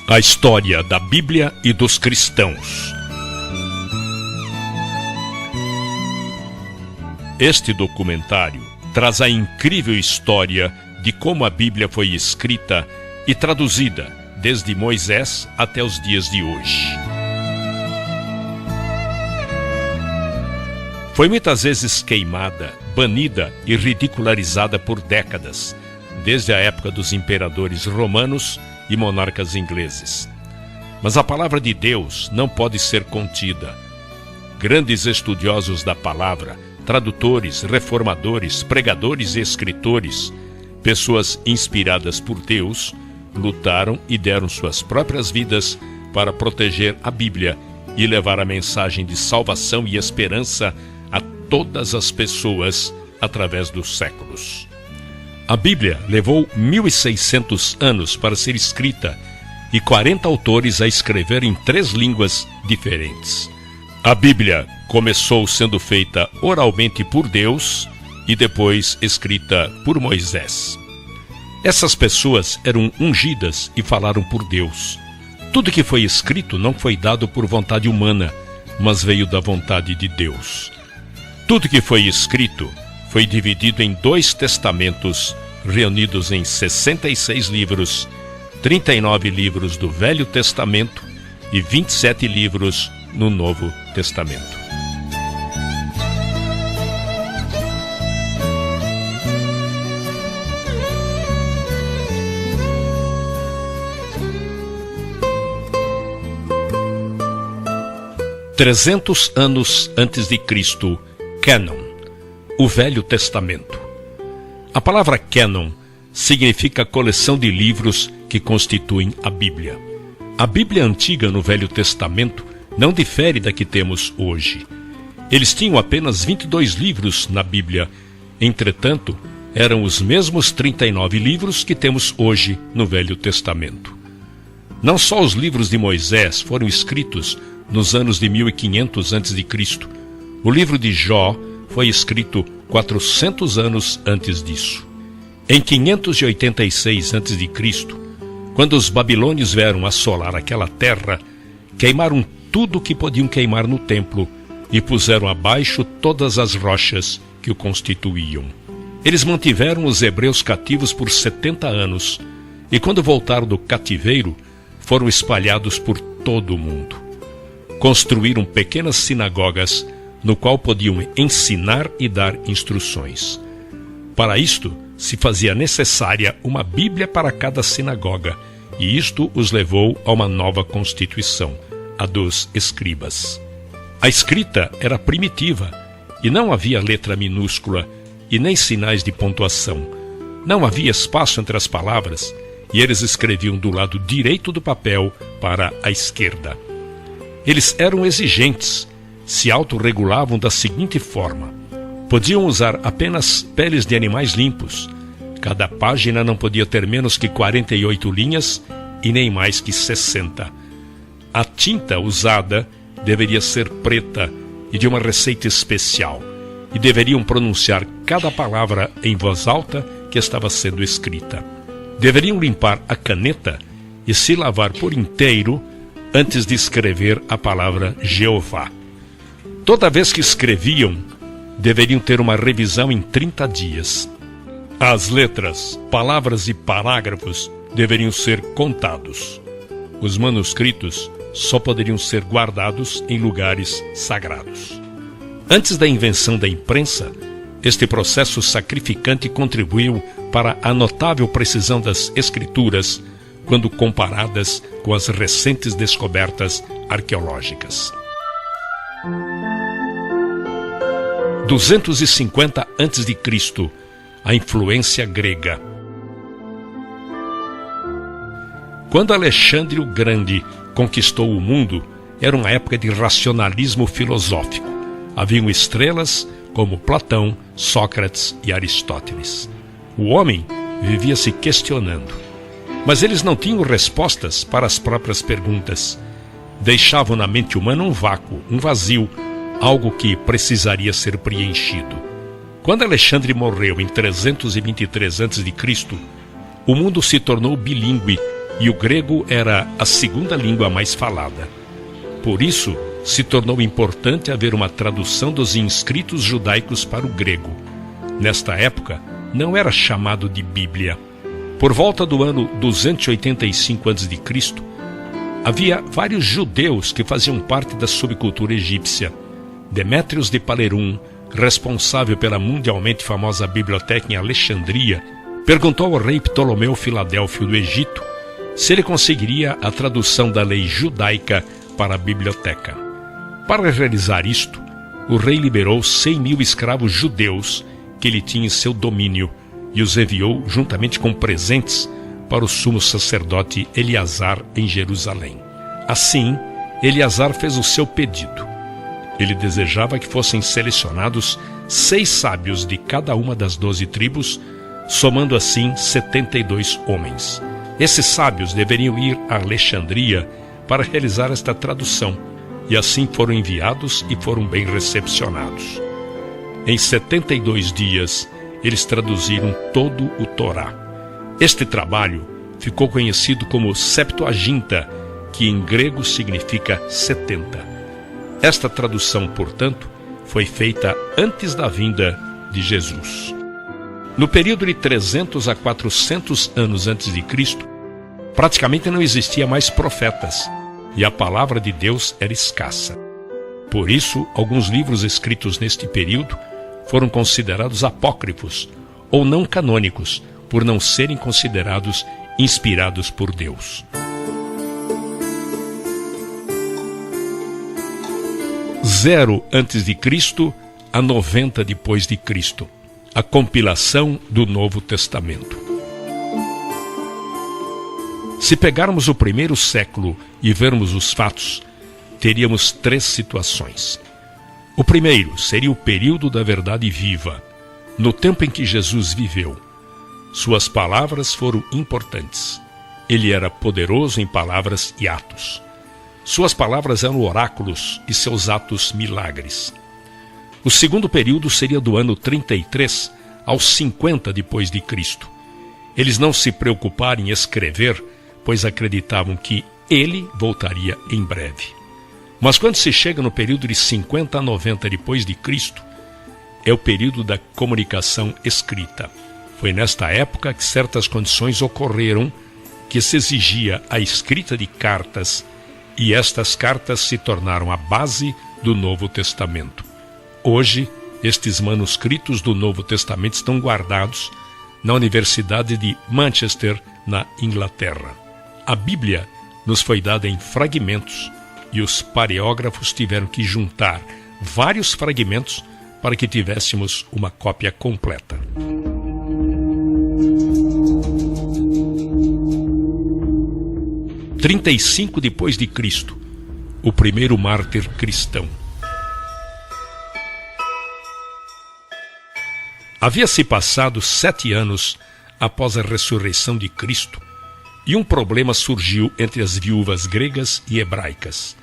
A história da Bíblia e dos cristãos. Este documentário traz a incrível história de como a Bíblia foi escrita e traduzida desde Moisés até os dias de hoje. Foi muitas vezes queimada, banida e ridicularizada por décadas, desde a época dos imperadores romanos e monarcas ingleses. Mas a palavra de Deus não pode ser contida. Grandes estudiosos da palavra, tradutores, reformadores, pregadores e escritores, pessoas inspiradas por Deus, lutaram e deram suas próprias vidas para proteger a Bíblia e levar a mensagem de salvação e esperança a todas as pessoas através dos séculos. A Bíblia levou 1.600 anos para ser escrita e 40 autores a escrever em 3 línguas diferentes. A Bíblia começou sendo feita oralmente por Deus e depois escrita por Moisés. Essas pessoas eram ungidas e falaram por Deus. Tudo que foi escrito não foi dado por vontade humana, mas veio da vontade de Deus. Tudo que foi escrito foi dividido em 2 testamentos, reunidos em 66 livros, 39 livros do Velho Testamento e 27 livros no Novo Testamento. "300 anos antes de Cristo, Cânon, o Velho Testamento. A palavra cânon significa coleção de livros que constituem a Bíblia. A Bíblia antiga no Velho Testamento não difere da que temos hoje. Eles tinham apenas 22 livros na Bíblia, entretanto, eram os mesmos 39 livros que temos hoje no Velho Testamento. Não só os livros de Moisés foram escritos nos anos de 1500 a.C., o livro de Jó foi escrito 400 anos antes disso. Em 586 a.C., quando os babilônios vieram assolar aquela terra, queimaram tudo o que podiam queimar no templo e puseram abaixo todas as rochas que o constituíam. Eles mantiveram os hebreus cativos por 70 anos e quando voltaram do cativeiro, foram espalhados por todo o mundo. Construíram pequenas sinagogas no qual podiam ensinar e dar instruções. Para isto, se fazia necessária uma Bíblia para cada sinagoga, e isto os levou a uma nova constituição, a dos escribas. A escrita era primitiva, e não havia letra minúscula, e nem sinais de pontuação. Não havia espaço entre as palavras, e eles escreviam do lado direito do papel para a esquerda. Eles eram exigentes, se autorregulavam da seguinte forma: podiam usar apenas peles de animais limpos. Cada página não podia ter menos que 48 linhas e nem mais que 60. A tinta usada deveria ser preta e de uma receita especial, e deveriam pronunciar cada palavra em voz alta que estava sendo escrita. Deveriam limpar a caneta e se lavar por inteiro antes de escrever a palavra Jeová. Toda vez que escreviam, deveriam ter uma revisão em 30 dias. As letras, palavras e parágrafos deveriam ser contados. Os manuscritos só poderiam ser guardados em lugares sagrados. Antes da invenção da imprensa, este processo sacrificante contribuiu para a notável precisão das escrituras quando comparadas com as recentes descobertas arqueológicas. 250 a.C., a influência grega. Quando Alexandre o Grande conquistou o mundo, era uma época de racionalismo filosófico. Haviam estrelas como Platão, Sócrates e Aristóteles. O homem vivia se questionando, mas eles não tinham respostas para as próprias perguntas. Deixavam na mente humana um vácuo, um vazio, algo que precisaria ser preenchido. Quando Alexandre morreu em 323 a.C., o mundo se tornou bilíngue e o grego era a segunda língua mais falada. Por isso, se tornou importante haver uma tradução dos inscritos judaicos para o grego. Nesta época, não era chamado de Bíblia. Por volta do ano 285 a.C., havia vários judeus que faziam parte da subcultura egípcia. Demétrios de Palerum, responsável pela mundialmente famosa biblioteca em Alexandria, perguntou ao rei Ptolomeu Filadélfio do Egito se ele conseguiria a tradução da lei judaica para a biblioteca. Para realizar isto, o rei liberou 100.000 escravos judeus que ele tinha em seu domínio e os enviou juntamente com presentes para o sumo sacerdote Eleazar em Jerusalém. Assim, Eleazar fez o seu pedido. Ele desejava que fossem selecionados 6 sábios de cada uma das 12 tribos, somando assim 72 homens. Esses sábios deveriam ir a Alexandria para realizar esta tradução, e assim foram enviados e foram bem recepcionados. Em 72 dias, eles traduziram todo o Torá. Este trabalho ficou conhecido como Septuaginta, que em grego significa 70. Esta tradução, portanto, foi feita antes da vinda de Jesus. No período de 300 a 400 anos antes de Cristo, praticamente não existia mais profetas, e a palavra de Deus era escassa. Por isso, alguns livros escritos neste período foram considerados apócrifos ou não canônicos, por não serem considerados inspirados por Deus. 0 antes de Cristo a 90 depois de Cristo. A compilação do Novo Testamento. Se pegarmos o primeiro século e vermos os fatos, teríamos 3 situações. O primeiro seria o período da verdade viva, no tempo em que Jesus viveu. Suas palavras foram importantes. Ele era poderoso em palavras e atos. Suas palavras eram oráculos e seus atos milagres. O segundo período seria do ano 33 aos 50 depois de Cristo. Eles não se preocuparam em escrever, pois acreditavam que ele voltaria em breve. Mas quando se chega no período de 50 a 90 depois de Cristo, é o período da comunicação escrita. Foi nesta época que certas condições ocorreram que se exigia a escrita de cartas, e estas cartas se tornaram a base do Novo Testamento. Hoje, estes manuscritos do Novo Testamento estão guardados na Universidade de Manchester, na Inglaterra. A Bíblia nos foi dada em fragmentos e os paleógrafos tiveram que juntar vários fragmentos para que tivéssemos uma cópia completa. Em 35 depois de Cristo, o primeiro mártir cristão. Havia-se passado 7 anos após a ressurreição de Cristo, e um problema surgiu entre as viúvas gregas e hebraicas.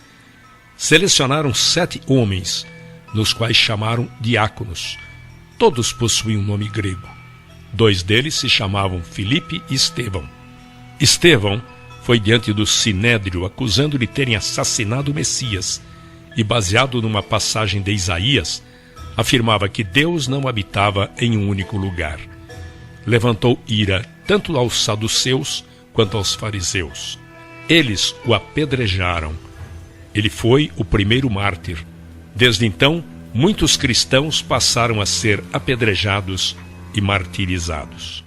Selecionaram 7 homens, nos quais chamaram diáconos. Todos possuíam um nome grego. 2 deles se chamavam Filipe e Estevão. Estevão foi diante do Sinédrio acusando de terem assassinado o Messias e, baseado numa passagem de Isaías, afirmava que Deus não habitava em um único lugar. Levantou ira tanto aos saduceus quanto aos fariseus. Eles o apedrejaram. Ele foi o primeiro mártir. Desde então, muitos cristãos passaram a ser apedrejados e martirizados.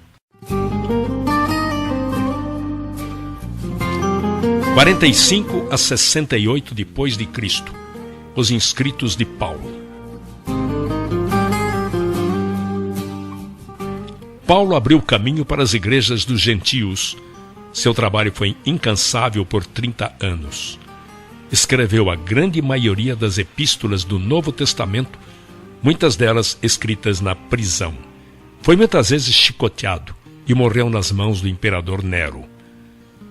45 a 68 depois de Cristo. Os inscritos de Paulo. Paulo abriu caminho para as igrejas dos gentios. Seu trabalho foi incansável por 30 anos. Escreveu a grande maioria das epístolas do Novo Testamento, muitas delas escritas na prisão. Foi muitas vezes chicoteado e morreu nas mãos do imperador Nero.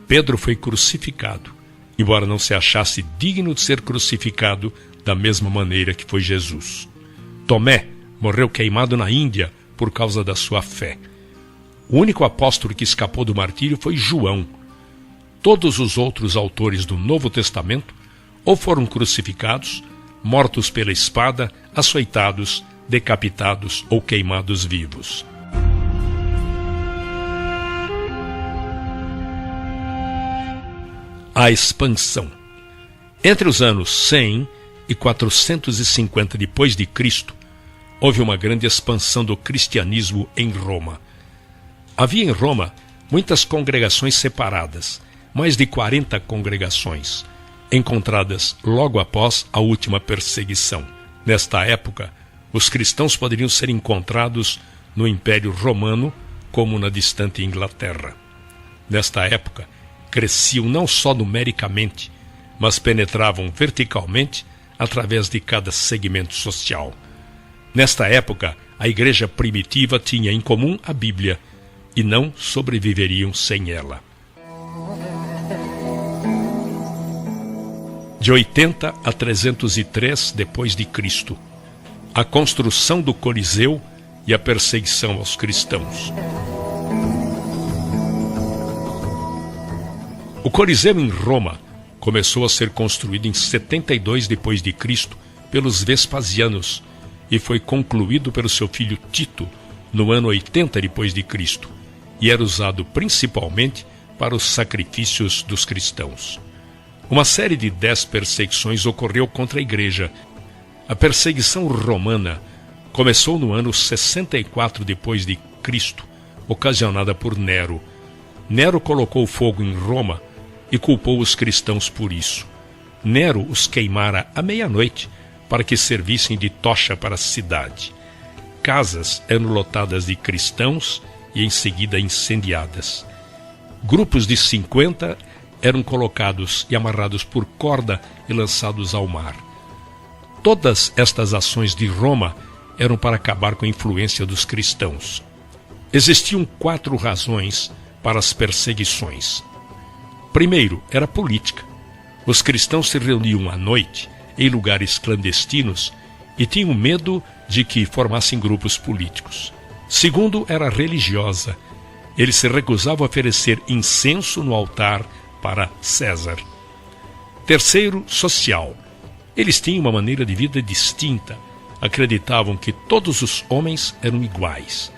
Pedro foi crucificado, embora não se achasse digno de ser crucificado da mesma maneira que foi Jesus. Tomé morreu queimado na Índia por causa da sua fé. O único apóstolo que escapou do martírio foi João. Todos os outros autores do Novo Testamento ou foram crucificados, mortos pela espada, açoitados, decapitados ou queimados vivos. A expansão. Entre os anos 100 e 450 depois de Cristo, houve uma grande expansão do cristianismo em Roma. Havia em Roma muitas congregações separadas, mais de 40 congregações, encontradas logo após a última perseguição. Nesta época, os cristãos poderiam ser encontrados no Império Romano, como na distante Inglaterra. Nesta época, cresciam não só numericamente, mas penetravam verticalmente através de cada segmento social. Nesta época, a igreja primitiva tinha em comum a Bíblia e não sobreviveriam sem ela. De 80 a 303 depois de Cristo, a construção do Coliseu e a perseguição aos cristãos. O Coliseu em Roma começou a ser construído em 72 depois de Cristo pelos Vespasianos e foi concluído pelo seu filho Tito no ano 80 depois de Cristo e era usado principalmente para os sacrifícios dos cristãos. Uma série de 10 perseguições ocorreu contra a igreja. A perseguição romana começou no ano 64 depois de Cristo, ocasionada por Nero. Nero colocou fogo em Roma e culpou os cristãos por isso. Nero os queimara à meia-noite para que servissem de tocha para a cidade. Casas eram lotadas de cristãos e em seguida incendiadas. Grupos de 50 eram colocados e amarrados por corda e lançados ao mar. Todas estas ações de Roma eram para acabar com a influência dos cristãos. Existiam 4 razões para as perseguições. Primeiro, era política. Os cristãos se reuniam à noite, em lugares clandestinos, e tinham medo de que formassem grupos políticos. Segundo, era religiosa. Eles se recusavam a oferecer incenso no altar para César. Terceiro, social. Eles tinham uma maneira de vida distinta. Acreditavam que todos os homens eram iguais.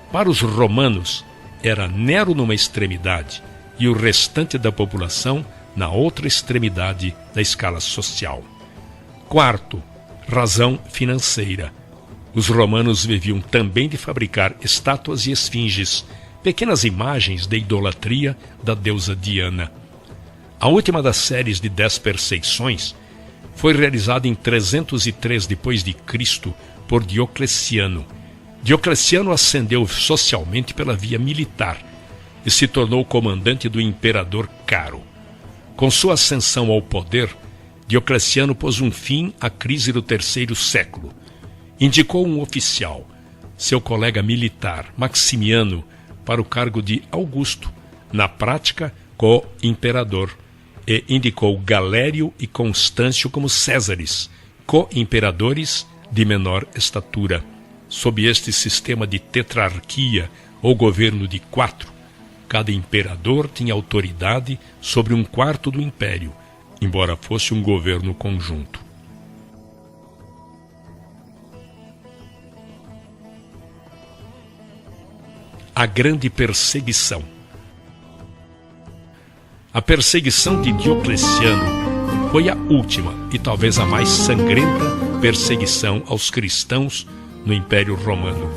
Para os romanos, era Nero numa extremidade e o restante da população na outra extremidade da escala social. Quarto, razão financeira. Os romanos viviam também de fabricar estátuas e esfinges, pequenas imagens de idolatria da deusa Diana. A última das séries de 10 perseguições foi realizada em 303 depois de Cristo por Diocleciano. Diocleciano ascendeu socialmente pela via militar e se tornou comandante do imperador Caro. Com sua ascensão ao poder, Diocleciano pôs um fim à crise do terceiro século. Indicou um oficial, seu colega militar, Maximiano, para o cargo de Augusto, na prática, co-imperador, e indicou Galério e Constâncio como Césares, co-imperadores de menor estatura. Sob este sistema de tetrarquia, ou governo de 4, cada imperador tinha autoridade sobre 1/4 do império, embora fosse um governo conjunto. A grande perseguição. A perseguição de Diocleciano foi a última e talvez a mais sangrenta perseguição aos cristãos no Império Romano.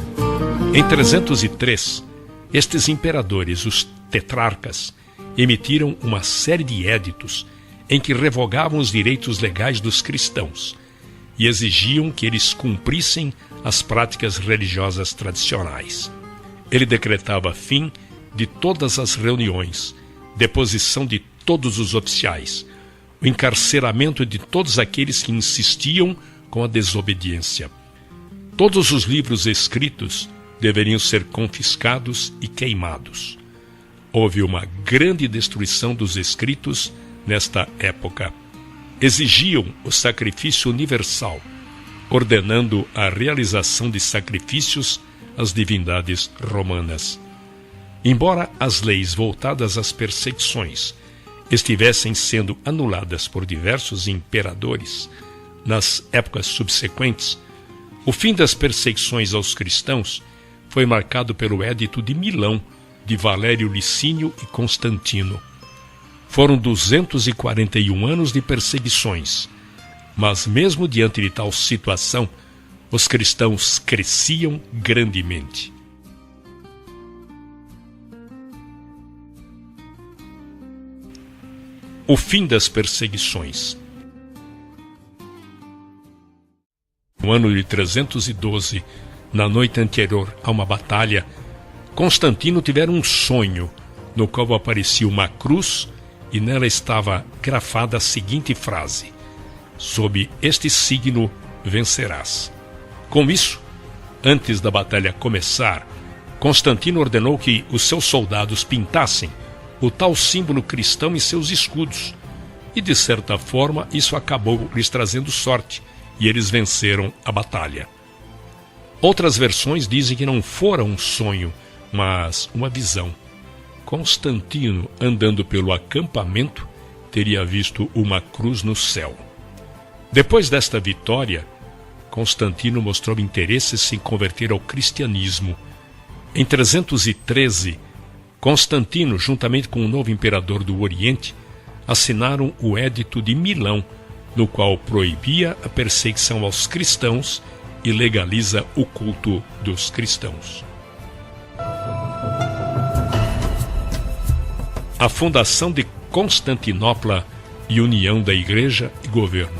Em 303, estes imperadores, os tetrarcas, emitiram uma série de éditos em que revogavam os direitos legais dos cristãos e exigiam que eles cumprissem as práticas religiosas tradicionais. Ele decretava fim de todas as reuniões, deposição de todos os oficiais, o encarceramento de todos aqueles que insistiam com a desobediência. Todos os livros escritos deveriam ser confiscados e queimados. Houve uma grande destruição dos escritos nesta época. Exigiam o sacrifício universal, ordenando a realização de sacrifícios às divindades romanas. Embora as leis voltadas às perseguições estivessem sendo anuladas por diversos imperadores nas épocas subsequentes, o fim das perseguições aos cristãos foi marcado pelo Édito de Milão de Valério Licínio e Constantino. Foram 241 anos de perseguições, mas mesmo diante de tal situação, os cristãos cresciam grandemente. O fim das perseguições. No ano de 312, na noite anterior a uma batalha, Constantino tivera um sonho, no qual aparecia uma cruz e nela estava grafada a seguinte frase: sob este signo vencerás. Com isso, antes da batalha começar, Constantino ordenou que os seus soldados pintassem o tal símbolo cristão em seus escudos, e de certa forma isso acabou lhes trazendo sorte, e eles venceram a batalha. Outras versões dizem que não fora um sonho, mas uma visão. Constantino, andando pelo acampamento, teria visto uma cruz no céu. Depois desta vitória, Constantino mostrou interesse em se converter ao cristianismo. Em 313, Constantino, juntamente com o novo imperador do Oriente, assinaram o Édito de Milão, no qual proibia a perseguição aos cristãos e legaliza o culto dos cristãos. A fundação de Constantinopla e união da Igreja e governo.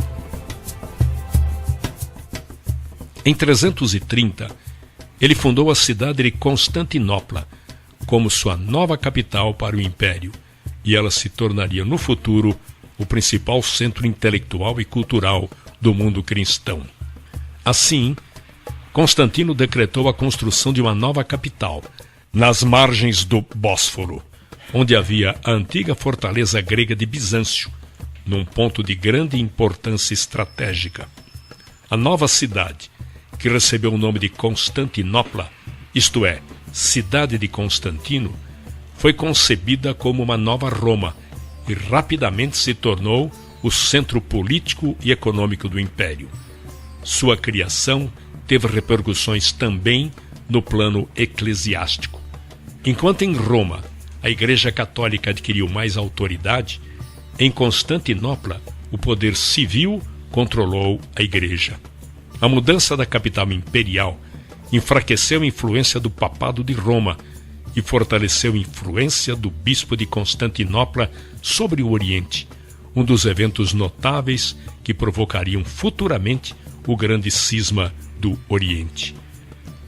Em 330, ele fundou a cidade de Constantinopla como sua nova capital para o Império, e ela se tornaria no futuro o principal centro intelectual e cultural do mundo cristão. Assim, Constantino decretou a construção de uma nova capital, nas margens do Bósforo, onde havia a antiga fortaleza grega de Bizâncio, num ponto de grande importância estratégica. A nova cidade, que recebeu o nome de Constantinopla, isto é, Cidade de Constantino, foi concebida como uma nova Roma e rapidamente se tornou o centro político e econômico do Império. Sua criação teve repercussões também no plano eclesiástico. Enquanto em Roma a Igreja Católica adquiriu mais autoridade, em Constantinopla o poder civil controlou a Igreja. A mudança da capital imperial enfraqueceu a influência do Papado de Roma e fortaleceu a influência do Bispo de Constantinopla sobre o Oriente, um dos eventos notáveis que provocariam futuramente o grande cisma do Oriente.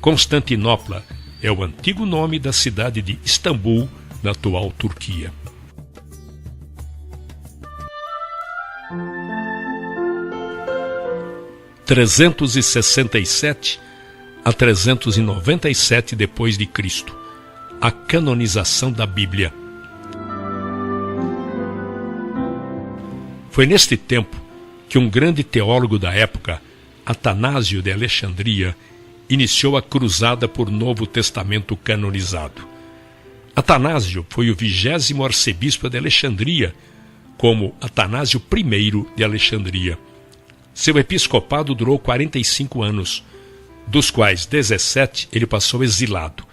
Constantinopla é o antigo nome da cidade de Istambul, na atual Turquia. – 367 a 397 depois de Cristo, a canonização da Bíblia. Foi neste tempo que um grande teólogo da época, Atanásio de Alexandria, iniciou a cruzada por Novo Testamento canonizado. Atanásio foi o 20º arcebispo de Alexandria, como Atanásio I de Alexandria. Seu episcopado durou 45 anos, dos quais 17 ele passou exilado,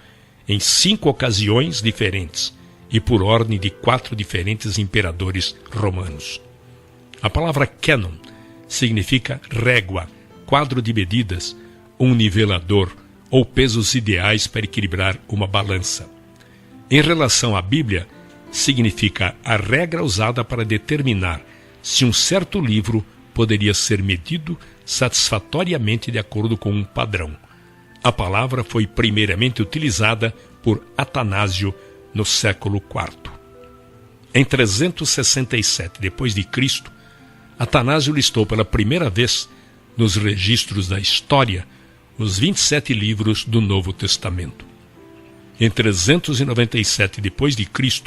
em 5 ocasiões diferentes, e por ordem de 4 diferentes imperadores romanos. A palavra cânon significa régua, quadro de medidas, um nivelador ou pesos ideais para equilibrar uma balança. Em relação à Bíblia, significa a regra usada para determinar se um certo livro poderia ser medido satisfatoriamente de acordo com um padrão. A palavra foi primeiramente utilizada por Atanásio no século IV. Em 367 d.C., Atanásio listou pela primeira vez nos registros da história os 27 livros do Novo Testamento. Em 397 d.C.,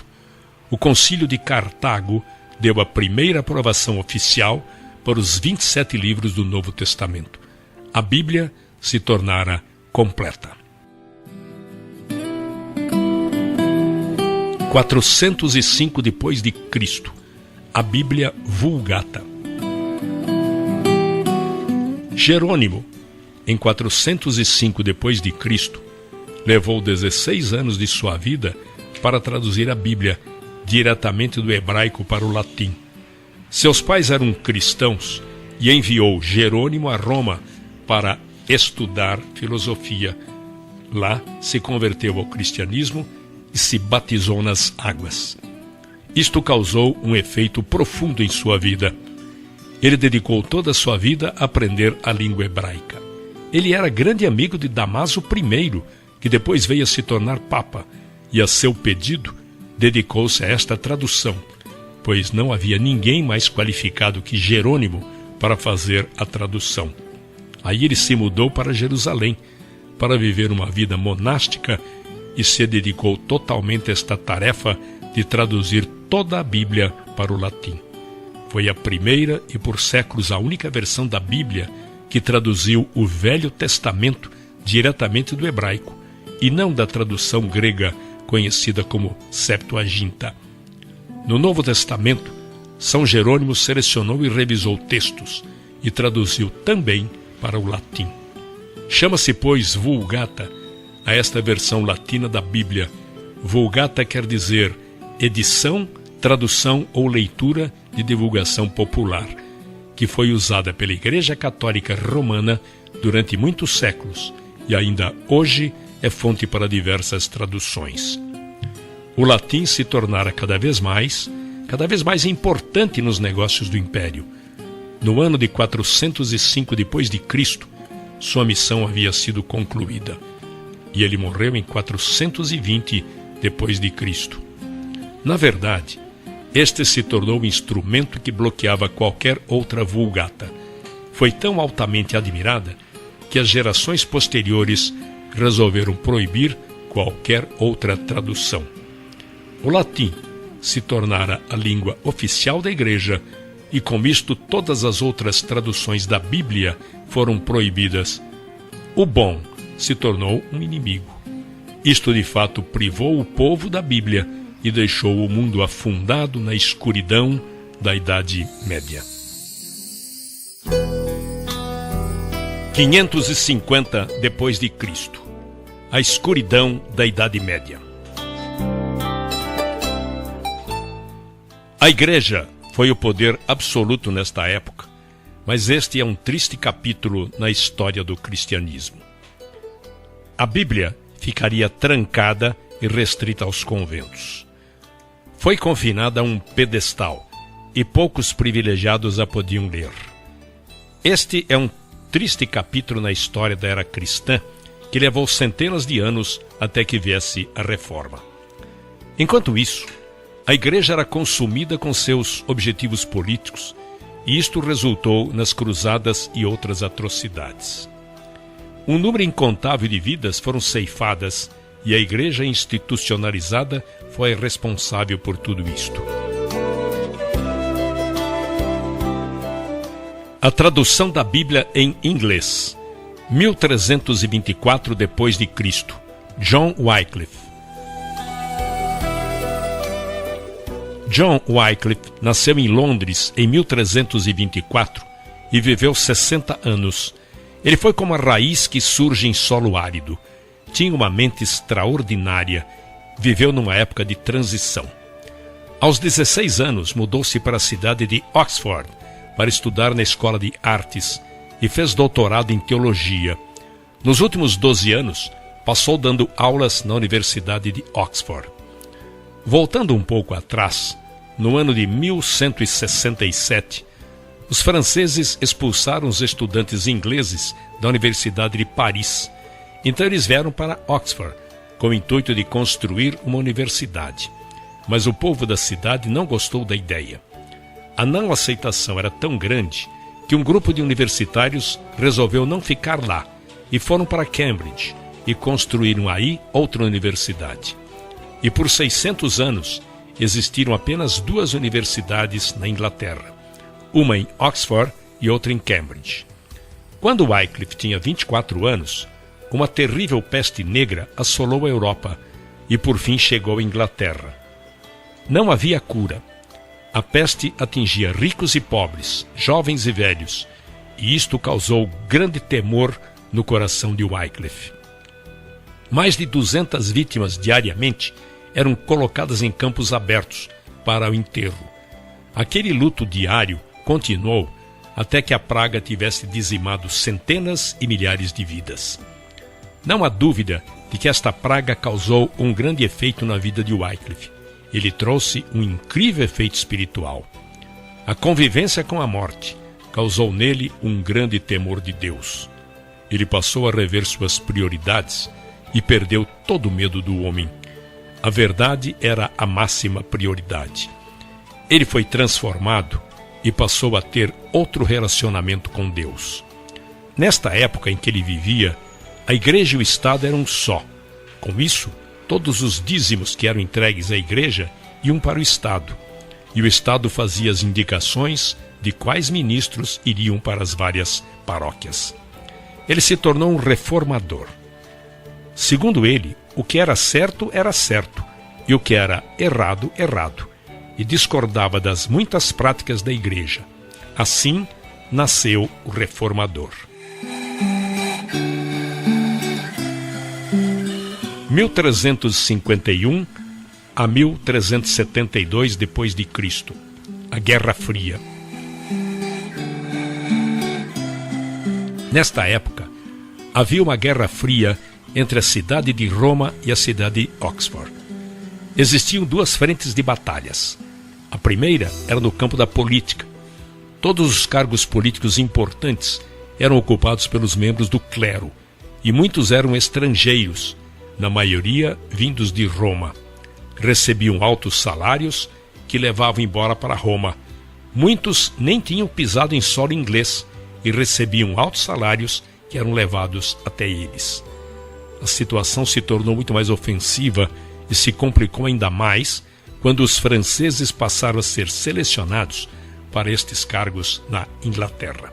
o Concílio de Cartago deu a primeira aprovação oficial para os 27 livros do Novo Testamento. A Bíblia se tornara completa. 405 depois de Cristo, a Bíblia Vulgata. Jerônimo, em 405 d.C., levou 16 anos de sua vida para traduzir a Bíblia diretamente do hebraico para o latim. Seus pais eram cristãos e enviou Jerônimo a Roma para estudar filosofia. Lá se converteu ao cristianismo e se batizou nas águas. Isto causou um efeito profundo em sua vida. Ele dedicou toda a sua vida a aprender a língua hebraica. Ele era grande amigo de Damaso I, que depois veio a se tornar papa, e a seu pedido dedicou-se a esta tradução, pois não havia ninguém mais qualificado que Jerônimo para fazer a tradução. Aí ele se mudou para Jerusalém, para viver uma vida monástica, e se dedicou totalmente a esta tarefa de traduzir toda a Bíblia para o latim. Foi a primeira e por séculos a única versão da Bíblia que traduziu o Velho Testamento diretamente do hebraico, e não da tradução grega conhecida como Septuaginta. No Novo Testamento, São Jerônimo selecionou e revisou textos e traduziu também para o latim. Chama-se, pois, Vulgata a esta versão latina da Bíblia. Vulgata quer dizer edição, tradução ou leitura de divulgação popular, que foi usada pela Igreja Católica Romana durante muitos séculos e ainda hoje é fonte para diversas traduções. O latim se tornara cada vez mais importante nos negócios do Império. No ano de 405 d.C., sua missão havia sido concluída, e ele morreu em 420 d.C. Na verdade, este se tornou um instrumento que bloqueava qualquer outra vulgata. Foi tão altamente admirada que as gerações posteriores resolveram proibir qualquer outra tradução. O latim se tornara a língua oficial da Igreja e, com isto, todas as outras traduções da Bíblia foram proibidas. O bom se tornou um inimigo. Isto, de fato, privou o povo da Bíblia e deixou o mundo afundado na escuridão da Idade Média. 550 d.C. A escuridão da Idade Média. A Igreja foi o poder absoluto nesta época, mas este é um triste capítulo na história do cristianismo. A Bíblia ficaria trancada e restrita aos conventos. Foi confinada a um pedestal e poucos privilegiados a podiam ler. Este é um triste capítulo na história da era cristã que levou centenas de anos até que viesse a Reforma. Enquanto isso, a Igreja era consumida com seus objetivos políticos e isto resultou nas cruzadas e outras atrocidades. Um número incontável de vidas foram ceifadas e a Igreja institucionalizada foi responsável por tudo isto. A tradução da Bíblia em inglês. 1324 d.C. John Wycliffe. John Wycliffe nasceu em Londres em 1324 e viveu 60 anos. Ele foi como a raiz que surge em solo árido. Tinha uma mente extraordinária. Viveu numa época de transição. Aos 16 anos, mudou-se para a cidade de Oxford para estudar na Escola de Artes e fez doutorado em teologia. Nos últimos 12 anos, passou dando aulas na Universidade de Oxford. Voltando um pouco atrás, no ano de 1167, os franceses expulsaram os estudantes ingleses da Universidade de Paris. Então eles vieram para Oxford, com o intuito de construir uma universidade. Mas o povo da cidade não gostou da ideia. A não aceitação era tão grande que um grupo de universitários resolveu não ficar lá e foram para Cambridge e construíram aí outra universidade. E por 600 anos existiram apenas duas universidades na Inglaterra, uma em Oxford e outra em Cambridge. Quando Wycliffe tinha 24 anos, uma terrível peste negra assolou a Europa e por fim chegou à Inglaterra. Não havia cura. A peste atingia ricos e pobres, jovens e velhos, e isto causou grande temor no coração de Wycliffe. Mais de 200 vítimas diariamente eram colocadas em campos abertos para o enterro. Aquele luto diário continuou até que a praga tivesse dizimado centenas e milhares de vidas. Não há dúvida de que esta praga causou um grande efeito na vida de Wycliffe. Ele trouxe um incrível efeito espiritual. A convivência com a morte causou nele um grande temor de Deus. Ele passou a rever suas prioridades e perdeu todo o medo do homem. A verdade era a máxima prioridade. Ele foi transformado e passou a ter outro relacionamento com Deus. Nesta época em que ele vivia, a igreja e o Estado eram um só. Com isso, todos os dízimos que eram entregues à igreja iam para o Estado, e o Estado fazia as indicações de quais ministros iriam para as várias paróquias. Ele se tornou um reformador. Segundo ele, o que era certo, e o que era errado, errado, e discordava das muitas práticas da igreja. Assim, nasceu o reformador. 1351 a 1372 depois de Cristo, a Guerra Fria. Nesta época, havia uma guerra fria entre a cidade de Roma e a cidade de Oxford. Existiam duas frentes de batalhas. A primeira era no campo da política. Todos os cargos políticos importantes eram ocupados pelos membros do clero, e muitos eram estrangeiros, na maioria vindos de Roma. Recebiam altos salários que levavam embora para Roma. Muitos nem tinham pisado em solo inglês e recebiam altos salários que eram levados até eles. A situação se tornou muito mais ofensiva e se complicou ainda mais quando os franceses passaram a ser selecionados para estes cargos na Inglaterra.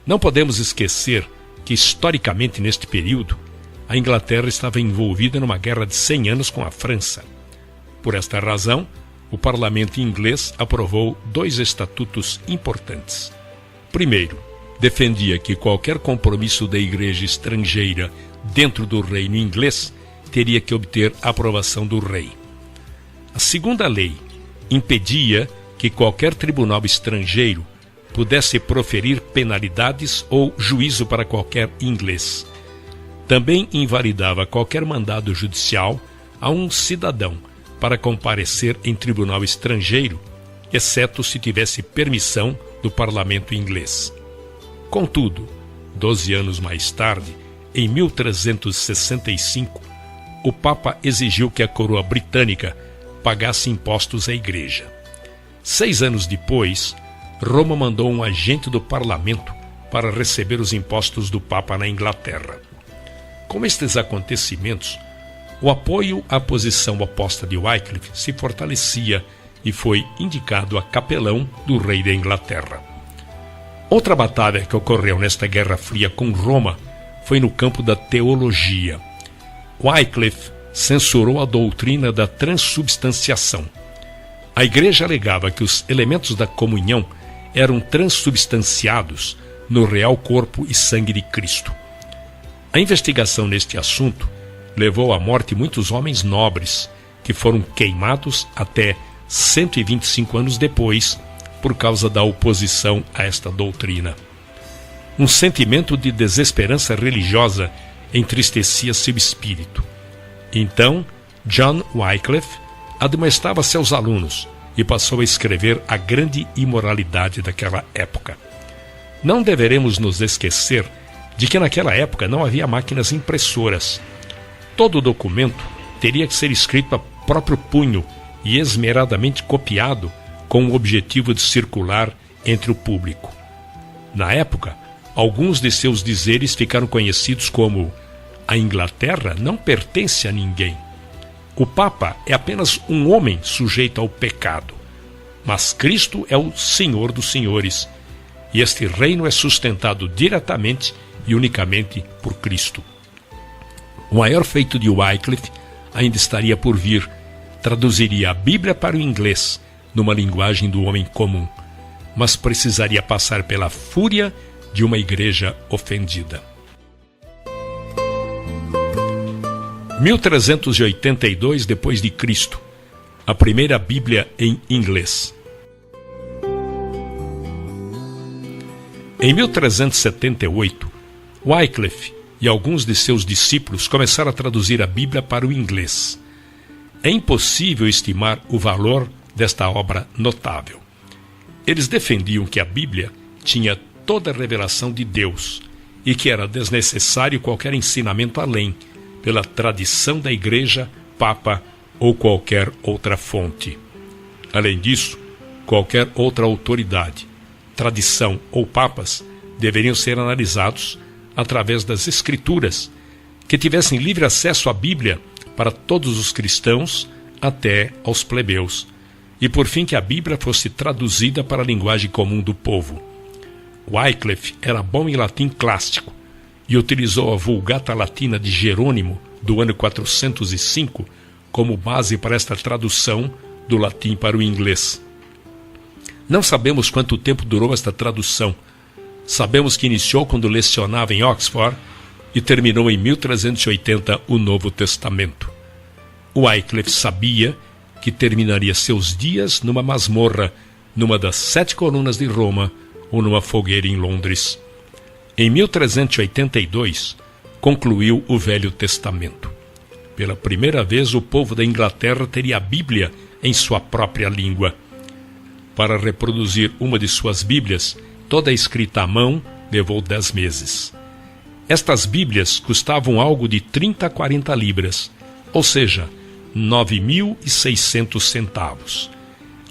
Não podemos esquecer que, historicamente, neste período, a Inglaterra estava envolvida numa guerra de 100 anos com a França. Por esta razão, o parlamento inglês aprovou 2 estatutos importantes. Primeiro, defendia que qualquer compromisso da igreja estrangeira dentro do reino inglês teria que obter a aprovação do rei. A segunda lei impedia que qualquer tribunal estrangeiro pudesse proferir penalidades ou juízo para qualquer inglês. Também invalidava qualquer mandado judicial a um cidadão para comparecer em tribunal estrangeiro, exceto se tivesse permissão do parlamento inglês. Contudo, 12 anos mais tarde, em 1365, o Papa exigiu que a coroa britânica pagasse impostos à igreja. 6 anos depois, Roma mandou um agente do parlamento para receber os impostos do Papa na Inglaterra. Com estes acontecimentos, o apoio à posição oposta de Wycliffe se fortalecia e foi indicado a capelão do rei da Inglaterra. Outra batalha que ocorreu nesta Guerra Fria com Roma foi no campo da teologia. Wycliffe censurou a doutrina da transubstanciação. A igreja alegava que os elementos da comunhão eram transubstanciados no real corpo e sangue de Cristo. A investigação neste assunto levou à morte muitos homens nobres, que foram queimados até 125 anos depois, por causa da oposição a esta doutrina. Um sentimento de desesperança religiosa entristecia seu espírito. Então, John Wycliffe admoestava seus alunos e passou a escrever a grande imoralidade daquela época. Não deveremos nos esquecer de que naquela época não havia máquinas impressoras. Todo documento teria que ser escrito a próprio punho e esmeradamente copiado com o objetivo de circular entre o público. Na época, alguns de seus dizeres ficaram conhecidos como: a Inglaterra não pertence a ninguém. O Papa é apenas um homem sujeito ao pecado, mas Cristo é o Senhor dos senhores, e este reino é sustentado diretamente e unicamente por Cristo. O maior feito de Wycliffe ainda estaria por vir. Traduziria a Bíblia para o inglês, numa linguagem do homem comum, mas precisaria passar pela fúria de uma igreja ofendida. 1382 d.C., a primeira Bíblia em inglês. Em 1378, Wycliffe e alguns de seus discípulos começaram a traduzir a Bíblia para o inglês. É impossível estimar o valor desta obra notável. Eles defendiam que a Bíblia tinha toda a revelação de Deus e que era desnecessário qualquer ensinamento além, pela tradição da Igreja, Papa ou qualquer outra fonte. Além disso, qualquer outra autoridade, tradição ou papas deveriam ser analisados através das Escrituras, que tivessem livre acesso à Bíblia para todos os cristãos até aos plebeus, e por fim que a Bíblia fosse traduzida para a linguagem comum do povo. Wycliffe era bom em latim clássico e utilizou a Vulgata Latina de Jerônimo, do ano 405, como base para esta tradução do latim para o inglês. Não sabemos quanto tempo durou esta tradução. Sabemos que iniciou quando lecionava em Oxford e terminou em 1380 o Novo Testamento. Wycliffe sabia que terminaria seus dias numa masmorra, numa das 7 colunas de Roma ou numa fogueira em Londres. Em 1382, concluiu o Velho Testamento. Pela primeira vez, o povo da Inglaterra teria a Bíblia em sua própria língua. Para reproduzir uma de suas Bíblias, toda a escrita à mão, levou 10 meses. Estas Bíblias custavam algo de 30 a 40 libras, ou seja, 9.600 centavos.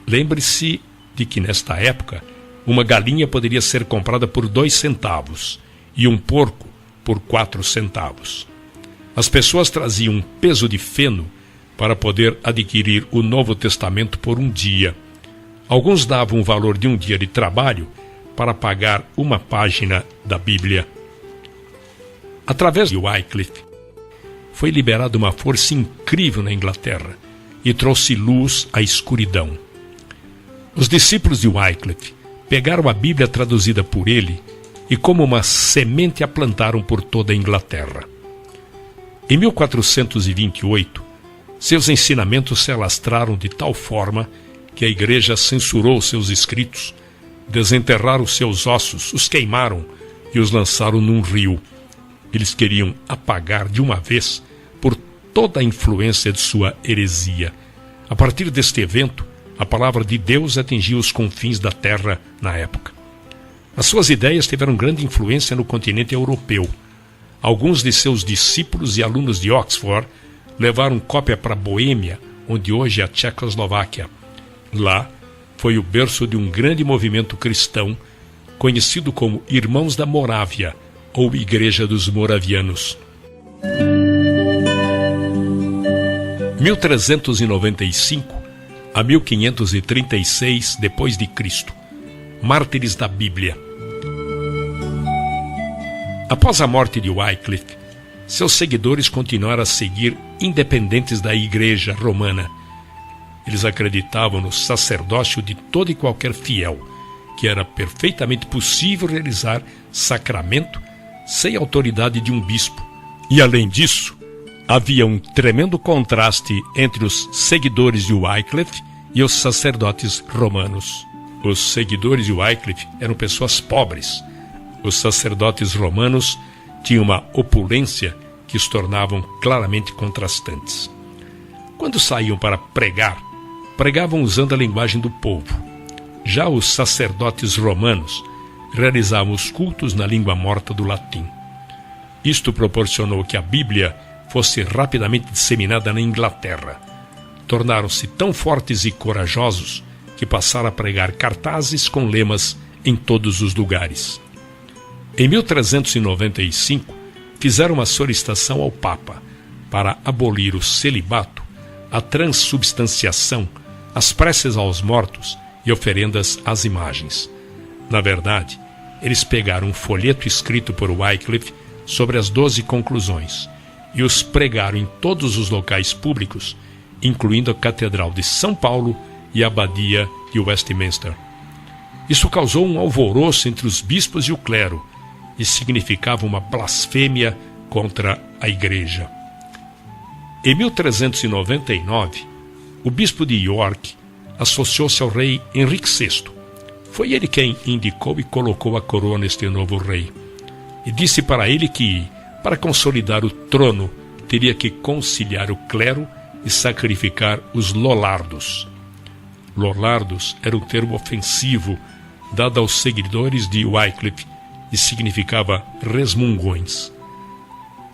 Lembre-se de que, nesta época, uma galinha poderia ser comprada por 2 centavos e um porco por 4 centavos. As pessoas traziam um peso de feno para poder adquirir o Novo Testamento por um dia. Alguns davam o valor de um dia de trabalho para pagar uma página da Bíblia. Através de Wycliffe, foi liberada uma força incrível na Inglaterra e trouxe luz à escuridão. Os discípulos de Wycliffe pegaram a Bíblia traduzida por ele e como uma semente a plantaram por toda a Inglaterra. Em 1428, seus ensinamentos se alastraram de tal forma que a Igreja censurou seus escritos, desenterraram seus ossos, os queimaram e os lançaram num rio. Eles queriam apagar de uma vez por toda a influência de sua heresia. A partir deste evento, a palavra de Deus atingiu os confins da terra na época. As suas ideias tiveram grande influência no continente europeu. Alguns de seus discípulos e alunos de Oxford levaram cópia para Boêmia, onde hoje é a Tchecoslováquia. Lá foi o berço de um grande movimento cristão, conhecido como Irmãos da Morávia, ou Igreja dos Moravianos. 1395 a 1536 d.C., Mártires da Bíblia. Após a morte de Wycliffe, seus seguidores continuaram a seguir independentes da Igreja Romana. Eles acreditavam no sacerdócio de todo e qualquer fiel, que era perfeitamente possível realizar sacramento sem a autoridade de um bispo. E, além disso, havia um tremendo contraste entre os seguidores de Wycliffe e os sacerdotes romanos. Os seguidores de Wycliffe eram pessoas pobres. Os sacerdotes romanos tinham uma opulência que os tornavam claramente contrastantes. Quando saíam para pregar, pregavam usando a linguagem do povo. Já os sacerdotes romanos realizavam os cultos na língua morta do latim. Isto proporcionou que a Bíblia fosse rapidamente disseminada na Inglaterra. Tornaram-se tão fortes e corajosos que passaram a pregar cartazes com lemas em todos os lugares. Em 1395, fizeram uma solicitação ao Papa para abolir o celibato, a transubstanciação, as preces aos mortos e oferendas às imagens. Na verdade, eles pegaram um folheto escrito por Wycliffe sobre as 12 conclusões e os pregaram em todos os locais públicos, incluindo a Catedral de São Paulo e a abadia de Westminster. Isso causou um alvoroço entre os bispos e o clero e significava uma blasfêmia contra a Igreja. Em 1399, o bispo de York associou-se ao rei Henrique VI. Foi ele quem indicou e colocou a coroa neste novo rei. E disse para ele que, para consolidar o trono, teria que conciliar o clero e sacrificar os lollardos. Lollardos era um termo ofensivo dado aos seguidores de Wycliffe e significava resmungões.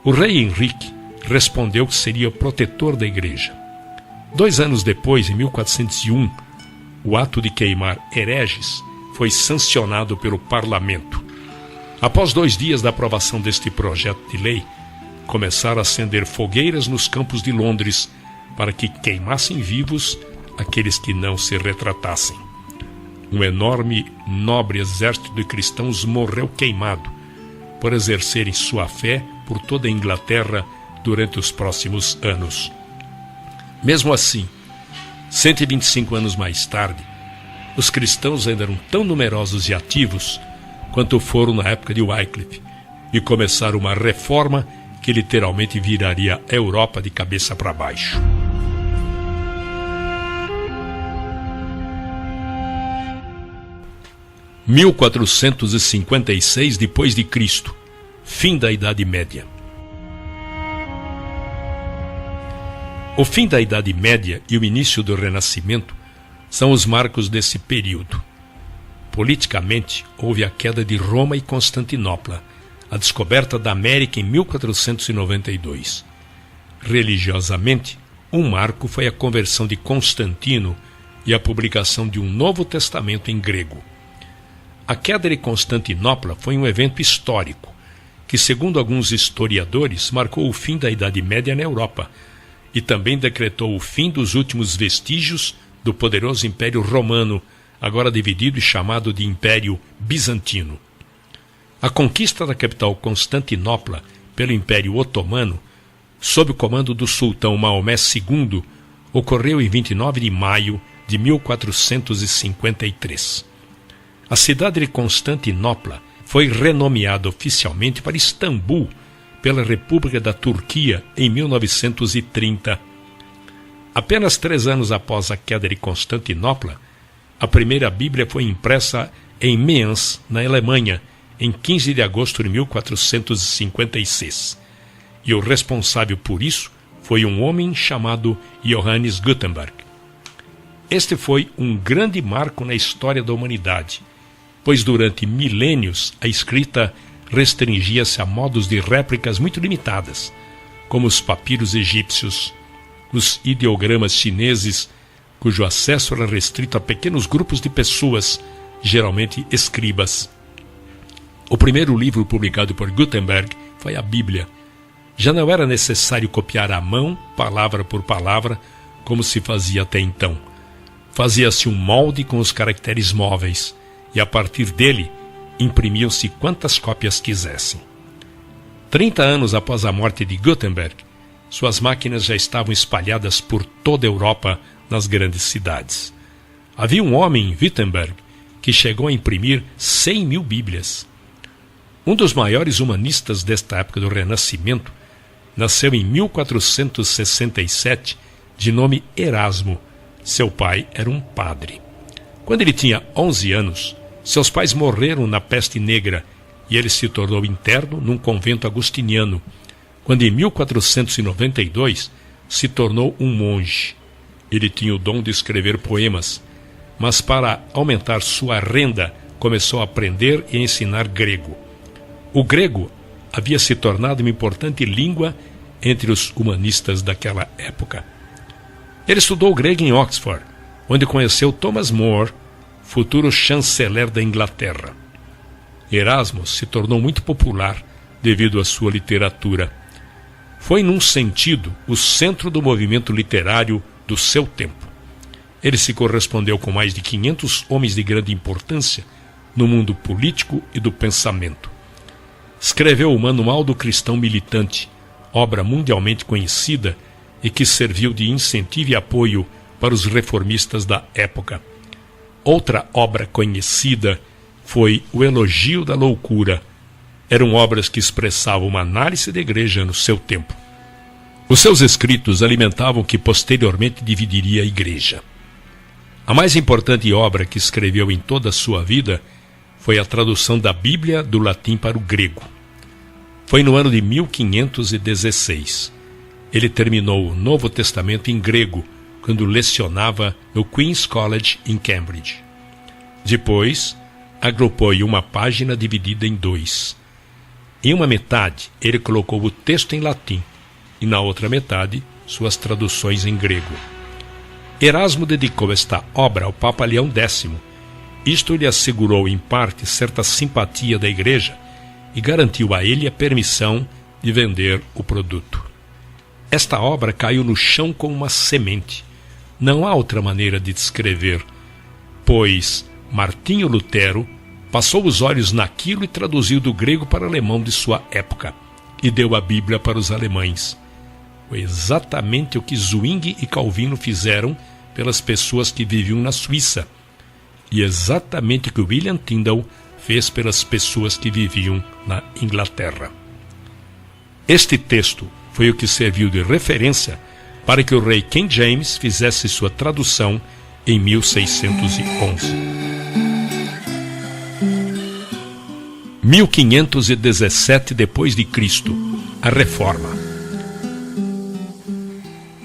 O rei Henrique respondeu que seria o protetor da Igreja. 2 anos depois, em 1401, o ato de queimar hereges foi sancionado pelo parlamento. Após 2 dias da aprovação deste projeto de lei, começaram a acender fogueiras nos campos de Londres para que queimassem vivos aqueles que não se retratassem. Um enorme, nobre exército de cristãos morreu queimado por exercerem sua fé por toda a Inglaterra durante os próximos anos. Mesmo assim, 125 anos mais tarde, os cristãos ainda eram tão numerosos e ativos quanto foram na época de Wycliffe e começaram uma reforma que literalmente viraria a Europa de cabeça para baixo. – 1456 depois de Cristo, fim da Idade Média. O fim da Idade Média e o início do Renascimento são os marcos desse período. Politicamente, houve a queda de Roma e Constantinopla, a descoberta da América em 1492. Religiosamente, um marco foi a conversão de Constantino e a publicação de um Novo Testamento em grego. A queda de Constantinopla foi um evento histórico, que, segundo alguns historiadores, marcou o fim da Idade Média na Europa e também decretou o fim dos últimos vestígios do poderoso Império Romano, agora dividido e chamado de Império Bizantino. A conquista da capital Constantinopla pelo Império Otomano, sob o comando do sultão Maomé II, ocorreu em 29 de maio de 1453. A cidade de Constantinopla foi renomeada oficialmente para Istambul pela República da Turquia em 1930. Apenas 3 anos após a queda de Constantinopla, a primeira Bíblia foi impressa em Mainz, na Alemanha, em 15 de agosto de 1456. E o responsável por isso foi um homem chamado Johannes Gutenberg. Este foi um grande marco na história da humanidade, pois durante milênios a escrita restringia-se a modos de réplicas muito limitadas, como os papiros egípcios, os ideogramas chineses, cujo acesso era restrito a pequenos grupos de pessoas, geralmente escribas. O primeiro livro publicado por Gutenberg foi a Bíblia. Já não era necessário copiar à mão, palavra por palavra, como se fazia até então. Fazia-se um molde com os caracteres móveis, e a partir dele imprimiam-se quantas cópias quisessem. 30 anos após a morte de Gutenberg, suas máquinas já estavam espalhadas por toda a Europa, nas grandes cidades. Havia um homem em Wittenberg que chegou a imprimir 100.000 Bíblias. Um dos maiores humanistas desta época do Renascimento nasceu em 1467, de nome Erasmo. Seu pai era um padre. Quando ele tinha 11 anos, seus pais morreram na peste negra e ele se tornou interno num convento agostiniano, quando em 1492 se tornou um monge. Ele tinha o dom de escrever poemas, mas para aumentar sua renda começou a aprender e a ensinar grego. O grego havia se tornado uma importante língua entre os humanistas daquela época. Ele estudou grego em Oxford, onde conheceu Thomas More, futuro chanceler da Inglaterra. Erasmo se tornou muito popular devido à sua literatura. Foi, num sentido, o centro do movimento literário do seu tempo. Ele se correspondeu com mais de 500 homens de grande importância no mundo político e do pensamento. Escreveu o Manual do Cristão Militante, obra mundialmente conhecida e que serviu de incentivo e apoio para os reformistas da época. Outra obra conhecida foi O Elogio da Loucura. Eram obras que expressavam uma análise da igreja no seu tempo. Os seus escritos alimentavam o que posteriormente dividiria a igreja. A mais importante obra que escreveu em toda a sua vida foi a tradução da Bíblia do latim para o grego. Foi no ano de 1516. Ele terminou o Novo Testamento em grego, quando lecionava no Queen's College em Cambridge. Depois, agrupou em uma página dividida em 2. Em uma metade, ele colocou o texto em latim, e na outra metade, suas traduções em grego. Erasmo dedicou esta obra ao Papa Leão X. Isto lhe assegurou, em parte, certa simpatia da igreja e garantiu a ele a permissão de vender o produto. Esta obra caiu no chão como uma semente. Não há outra maneira de descrever, pois Martinho Lutero passou os olhos naquilo e traduziu do grego para o alemão de sua época, e deu a Bíblia para os alemães. Foi exatamente o que Zwingli e Calvino fizeram pelas pessoas que viviam na Suíça, e exatamente o que William Tyndale fez pelas pessoas que viviam na Inglaterra. Este texto foi o que serviu de referência para que o rei King James fizesse sua tradução em 1611. 1517 depois de Cristo, a Reforma.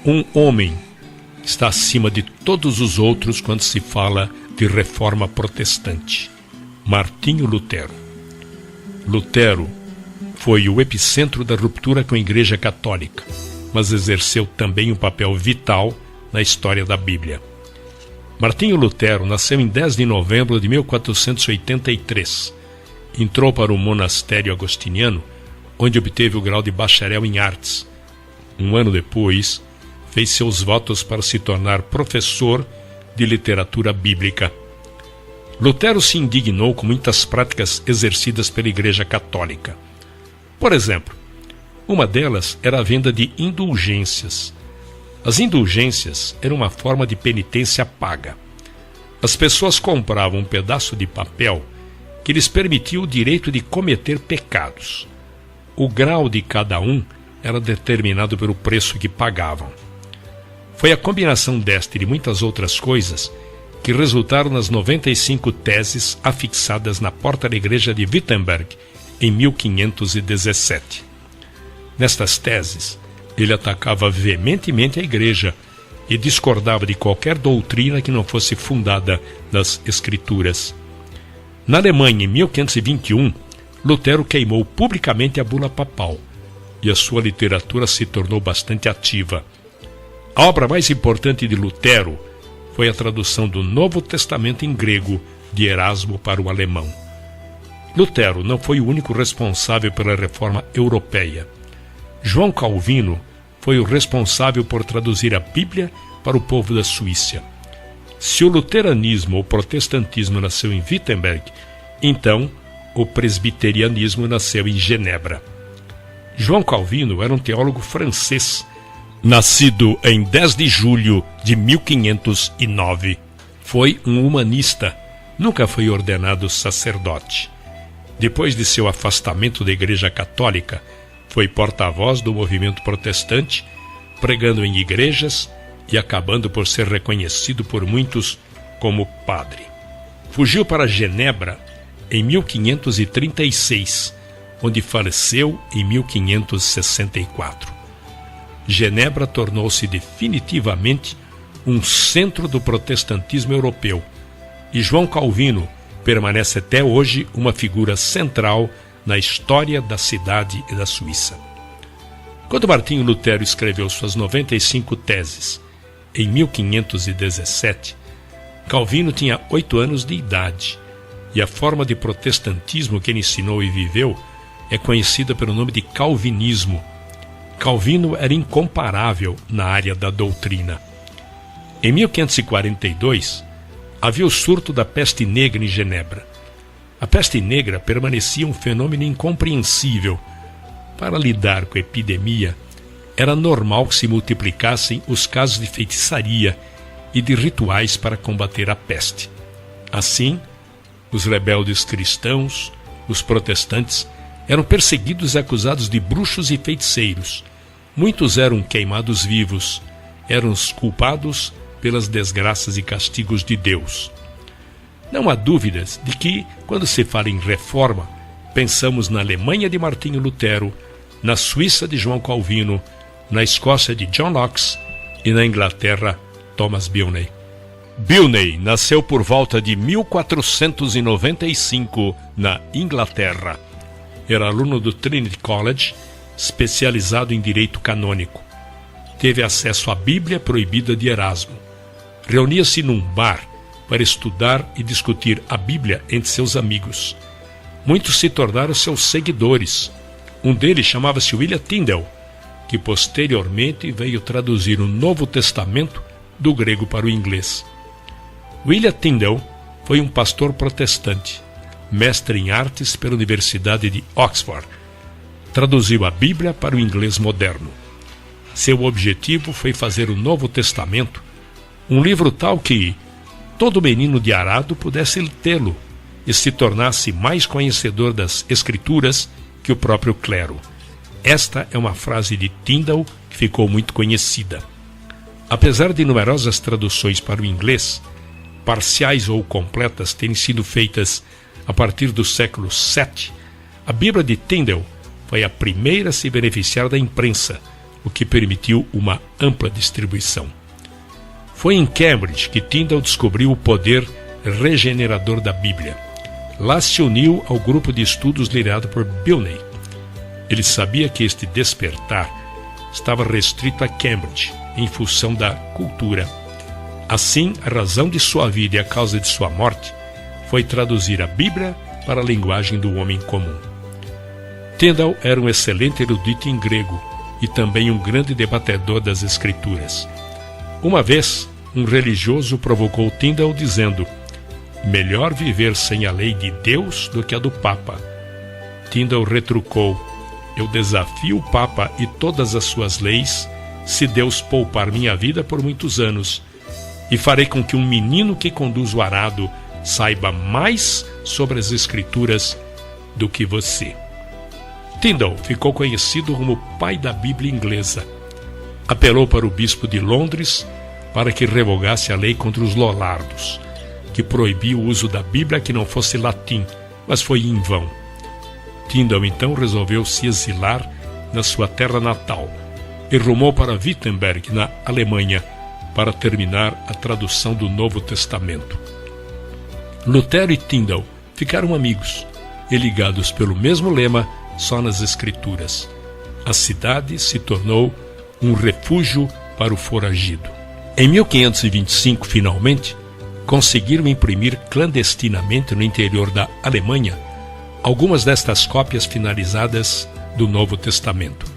Um homem está acima de todos os outros quando se fala de reforma protestante: Martinho Lutero. Lutero foi o epicentro da ruptura com a Igreja Católica, mas exerceu também um papel vital na história da Bíblia. Martinho Lutero nasceu em 10 de novembro de 1483. Entrou para o monastério agostiniano, onde obteve o grau de bacharel em artes. Um ano depois, fez seus votos para se tornar professor de literatura bíblica. Lutero se indignou com muitas práticas exercidas pela Igreja Católica. Por exemplo, uma delas era a venda de indulgências. As indulgências eram uma forma de penitência paga. As pessoas compravam um pedaço de papel que lhes permitia o direito de cometer pecados. O grau de cada um era determinado pelo preço que pagavam. Foi a combinação desta e de muitas outras coisas que resultaram nas 95 teses afixadas na porta da igreja de Wittenberg em 1517. Nestas teses, ele atacava veementemente a igreja e discordava de qualquer doutrina que não fosse fundada nas Escrituras. Na Alemanha, em 1521, Lutero queimou publicamente a bula papal e a sua literatura se tornou bastante ativa. A obra mais importante de Lutero foi a tradução do Novo Testamento em grego de Erasmo para o alemão. Lutero não foi o único responsável pela reforma europeia. João Calvino foi o responsável por traduzir a Bíblia para o povo da Suíça. Se o luteranismo ou protestantismo nasceu em Wittenberg, então o presbiterianismo nasceu em Genebra. João Calvino era um teólogo francês, nascido em 10 de julho de 1509. Foi um humanista, nunca foi ordenado sacerdote. Depois de seu afastamento da Igreja Católica, foi porta-voz do movimento protestante, pregando em igrejas e acabando por ser reconhecido por muitos como padre. Fugiu para Genebra em 1536, onde faleceu em 1564. Genebra tornou-se definitivamente um centro do protestantismo europeu, e João Calvino permanece até hoje uma figura central na história da cidade e da Suíça. Quando Martinho Lutero escreveu suas 95 teses, em 1517, Calvino tinha 8 anos de idade, e a forma de protestantismo que ele ensinou e viveu é conhecida pelo nome de calvinismo. Calvino era incomparável na área da doutrina. Em 1542, havia o surto da peste negra em Genebra. A peste negra permanecia um fenômeno incompreensível. Para lidar com a epidemia, era normal que se multiplicassem os casos de feitiçaria e de rituais para combater a peste. Assim, os rebeldes cristãos, os protestantes, eram perseguidos e acusados de bruxos e feiticeiros. Muitos eram queimados vivos, eram os culpados pelas desgraças e castigos de Deus. Não há dúvidas de que, quando se fala em reforma, pensamos na Alemanha de Martinho Lutero, na Suíça de João Calvino, na Escócia de John Knox e na Inglaterra, Thomas Bilney. Bilney nasceu por volta de 1495 na Inglaterra. Era aluno do Trinity College, especializado em direito canônico. Teve acesso à Bíblia proibida de Erasmo. Reunia-se num bar para estudar e discutir a Bíblia entre seus amigos. Muitos se tornaram seus seguidores. Um deles chamava-se William Tyndale, que posteriormente veio traduzir o Novo Testamento do grego para o inglês. William Tyndale foi um pastor protestante, mestre em artes pela Universidade de Oxford. Traduziu a Bíblia para o inglês moderno. Seu objetivo foi fazer o Novo Testamento um livro tal que todo menino de arado pudesse tê-lo e se tornasse mais conhecedor das Escrituras que o próprio clero. Esta é uma frase de Tyndale que ficou muito conhecida. Apesar de numerosas traduções para o inglês, parciais ou completas terem sido feitas a partir do século VII, a Bíblia de Tyndale foi a primeira a se beneficiar da imprensa, o que permitiu uma ampla distribuição. Foi em Cambridge que Tyndale descobriu o poder regenerador da Bíblia. Lá se uniu ao grupo de estudos liderado por Bilney. Ele sabia que este despertar estava restrito a Cambridge, em função da cultura. Assim, a razão de sua vida e a causa de sua morte foi traduzir a Bíblia para a linguagem do homem comum. Tyndale era um excelente erudito em grego e também um grande debatedor das Escrituras. Uma vez, um religioso provocou Tyndale dizendo: melhor viver sem a lei de Deus do que a do Papa. Tyndale retrucou: eu desafio o Papa e todas as suas leis, se Deus poupar minha vida por muitos anos, e farei com que um menino que conduz o arado saiba mais sobre as Escrituras do que você. Tyndale ficou conhecido como o pai da Bíblia inglesa. Apelou para o bispo de Londres para que revogasse a lei contra os lollardos, que proibia o uso da Bíblia que não fosse latim, mas foi em vão. Tyndale então resolveu se exilar na sua terra natal e rumou para Wittenberg, na Alemanha, para terminar a tradução do Novo Testamento. Lutero e Tyndale ficaram amigos e ligados pelo mesmo lema, só nas Escrituras. A cidade se tornou um refúgio para o foragido. Em 1525, finalmente, conseguiram imprimir clandestinamente no interior da Alemanha algumas destas cópias finalizadas do Novo Testamento.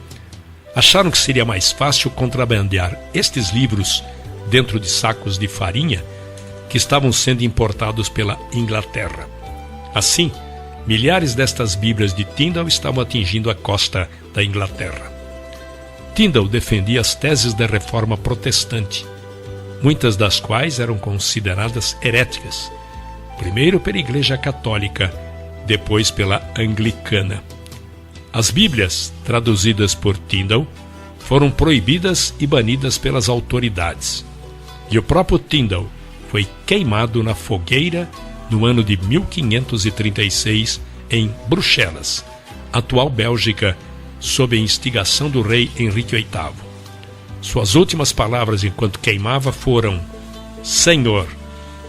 Acharam que seria mais fácil contrabandear estes livros dentro de sacos de farinha que estavam sendo importados pela Inglaterra. Assim, milhares destas Bíblias de Tyndale estavam atingindo a costa da Inglaterra. Tyndale defendia as teses da Reforma Protestante, muitas das quais eram consideradas heréticas, primeiro pela Igreja Católica, depois pela Anglicana. As Bíblias, traduzidas por Tyndale, foram proibidas e banidas pelas autoridades. E o próprio Tyndale foi queimado na fogueira no ano de 1536 em Bruxelas, atual Bélgica, sob a instigação do rei Henrique VIII. Suas últimas palavras enquanto queimava foram: Senhor,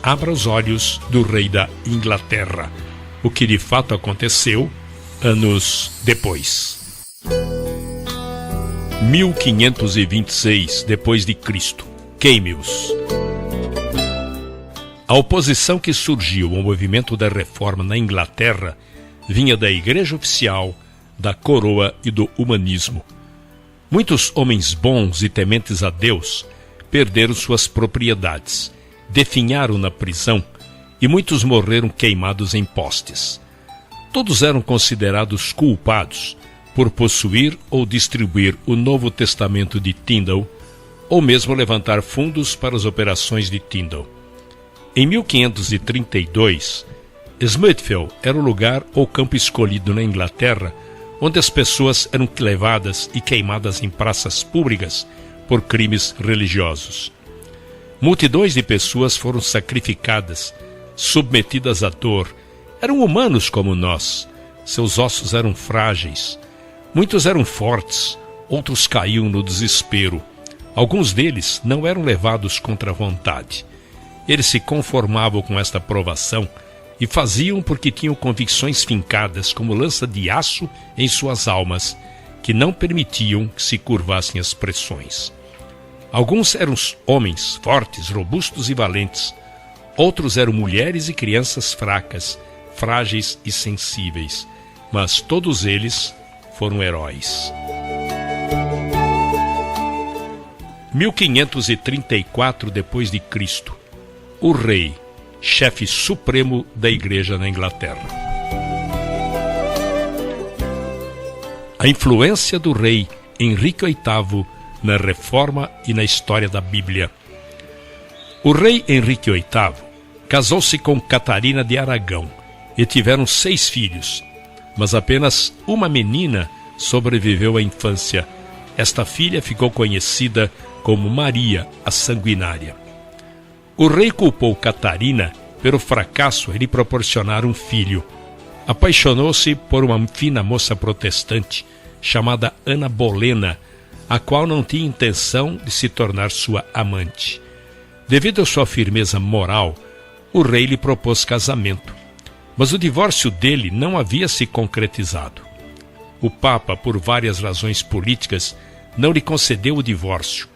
abra os olhos do rei da Inglaterra, o que de fato aconteceu anos depois. 1526 depois de Cristo. Queime-os. A oposição que surgiu ao movimento da reforma na Inglaterra vinha da Igreja Oficial, da Coroa e do humanismo. Muitos homens bons e tementes a Deus perderam suas propriedades, definharam na prisão e muitos morreram queimados em postes. Todos eram considerados culpados por possuir ou distribuir o Novo Testamento de Tyndale, ou mesmo levantar fundos para as operações de Tyndall. Em 1532, Smithfield era o lugar ou campo escolhido na Inglaterra onde as pessoas eram levadas e queimadas em praças públicas por crimes religiosos. Multidões de pessoas foram sacrificadas, submetidas à dor. Eram humanos como nós. Seus ossos eram frágeis. Muitos eram fortes, outros caíam no desespero. Alguns deles não eram levados contra a vontade. Eles se conformavam com esta provação e faziam porque tinham convicções fincadas como lança de aço em suas almas, que não permitiam que se curvassem as pressões. Alguns eram homens fortes, robustos e valentes. Outros eram mulheres e crianças fracas, frágeis e sensíveis. Mas todos eles foram heróis. 1534 d.C., o rei, chefe supremo da Igreja na Inglaterra. A influência do rei Henrique VIII na Reforma e na história da Bíblia. O rei Henrique VIII casou-se com Catarina de Aragão e tiveram 6 filhos, mas apenas uma menina sobreviveu à infância. Esta filha ficou conhecida como Maria, a Sanguinária. O rei culpou Catarina pelo fracasso em lhe proporcionar um filho. Apaixonou-se por uma fina moça protestante chamada Ana Bolena, a qual não tinha intenção de se tornar sua amante. Devido à sua firmeza moral, o rei lhe propôs casamento, mas o divórcio dele não havia se concretizado. O Papa, por várias razões políticas, não lhe concedeu o divórcio.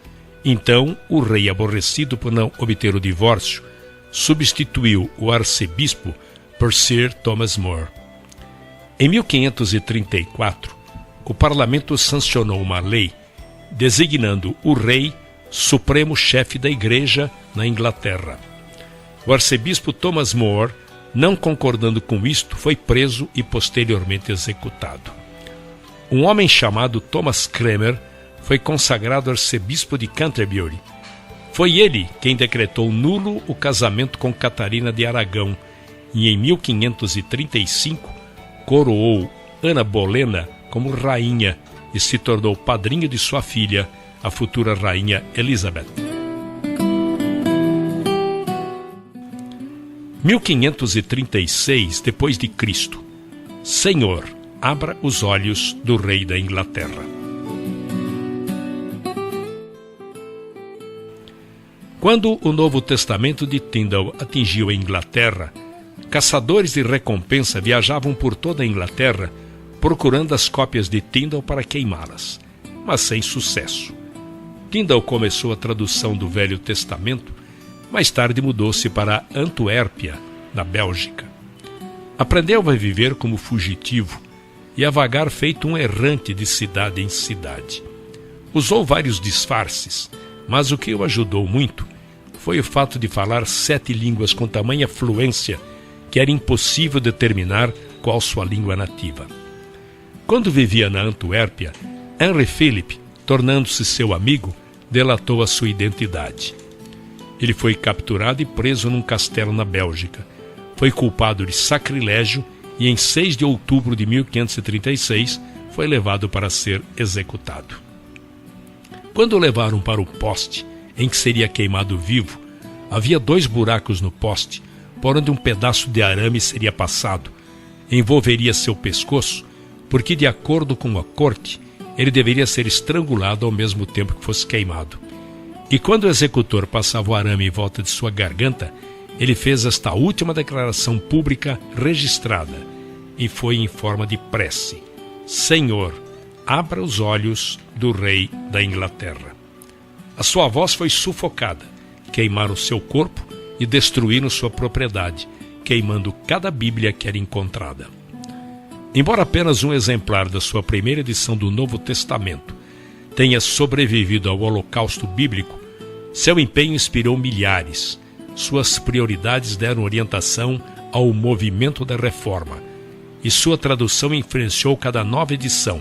Então, o rei, aborrecido por não obter o divórcio, substituiu o arcebispo por Sir Thomas More. Em 1534, o parlamento sancionou uma lei designando o rei supremo chefe da Igreja na Inglaterra. O arcebispo Thomas More, não concordando com isto, foi preso e posteriormente executado. Um homem chamado Thomas Cranmer foi consagrado arcebispo de Canterbury. Foi ele quem decretou nulo o casamento com Catarina de Aragão e em 1535 coroou Ana Bolena como rainha e se tornou padrinho de sua filha, a futura rainha Elizabeth. 1536 d.C. Senhor, abra os olhos do rei da Inglaterra. Quando o Novo Testamento de Tyndall atingiu a Inglaterra, caçadores de recompensa viajavam por toda a Inglaterra procurando as cópias de Tyndall para queimá-las, mas sem sucesso. Tyndall começou a tradução do Velho Testamento, mais tarde mudou-se para Antuérpia, na Bélgica. Aprendeu a viver como fugitivo e a vagar feito um errante de cidade em cidade. Usou vários disfarces, mas o que o ajudou muito foi o fato de falar 7 línguas com tamanha fluência que era impossível determinar qual sua língua nativa. Quando vivia na Antuérpia, Henry Philip, tornando-se seu amigo, delatou a sua identidade. Ele foi capturado e preso num castelo na Bélgica. Foi culpado de sacrilégio e em 6 de outubro de 1536 foi levado para ser executado. Quando o levaram para o poste em que seria queimado vivo, havia 2 buracos no poste, por onde um pedaço de arame seria passado. Envolveria seu pescoço, porque, de acordo com a corte, ele deveria ser estrangulado ao mesmo tempo que fosse queimado. E quando o executor passava o arame em volta de sua garganta, ele fez esta última declaração pública registrada, e foi em forma de prece: Senhor, abra os olhos do rei da Inglaterra. A sua voz foi sufocada, queimaram seu corpo e destruíram sua propriedade, queimando cada Bíblia que era encontrada. Embora apenas um exemplar da sua primeira edição do Novo Testamento tenha sobrevivido ao Holocausto Bíblico, seu empenho inspirou milhares. Suas prioridades deram orientação ao movimento da Reforma, e sua tradução influenciou cada nova edição,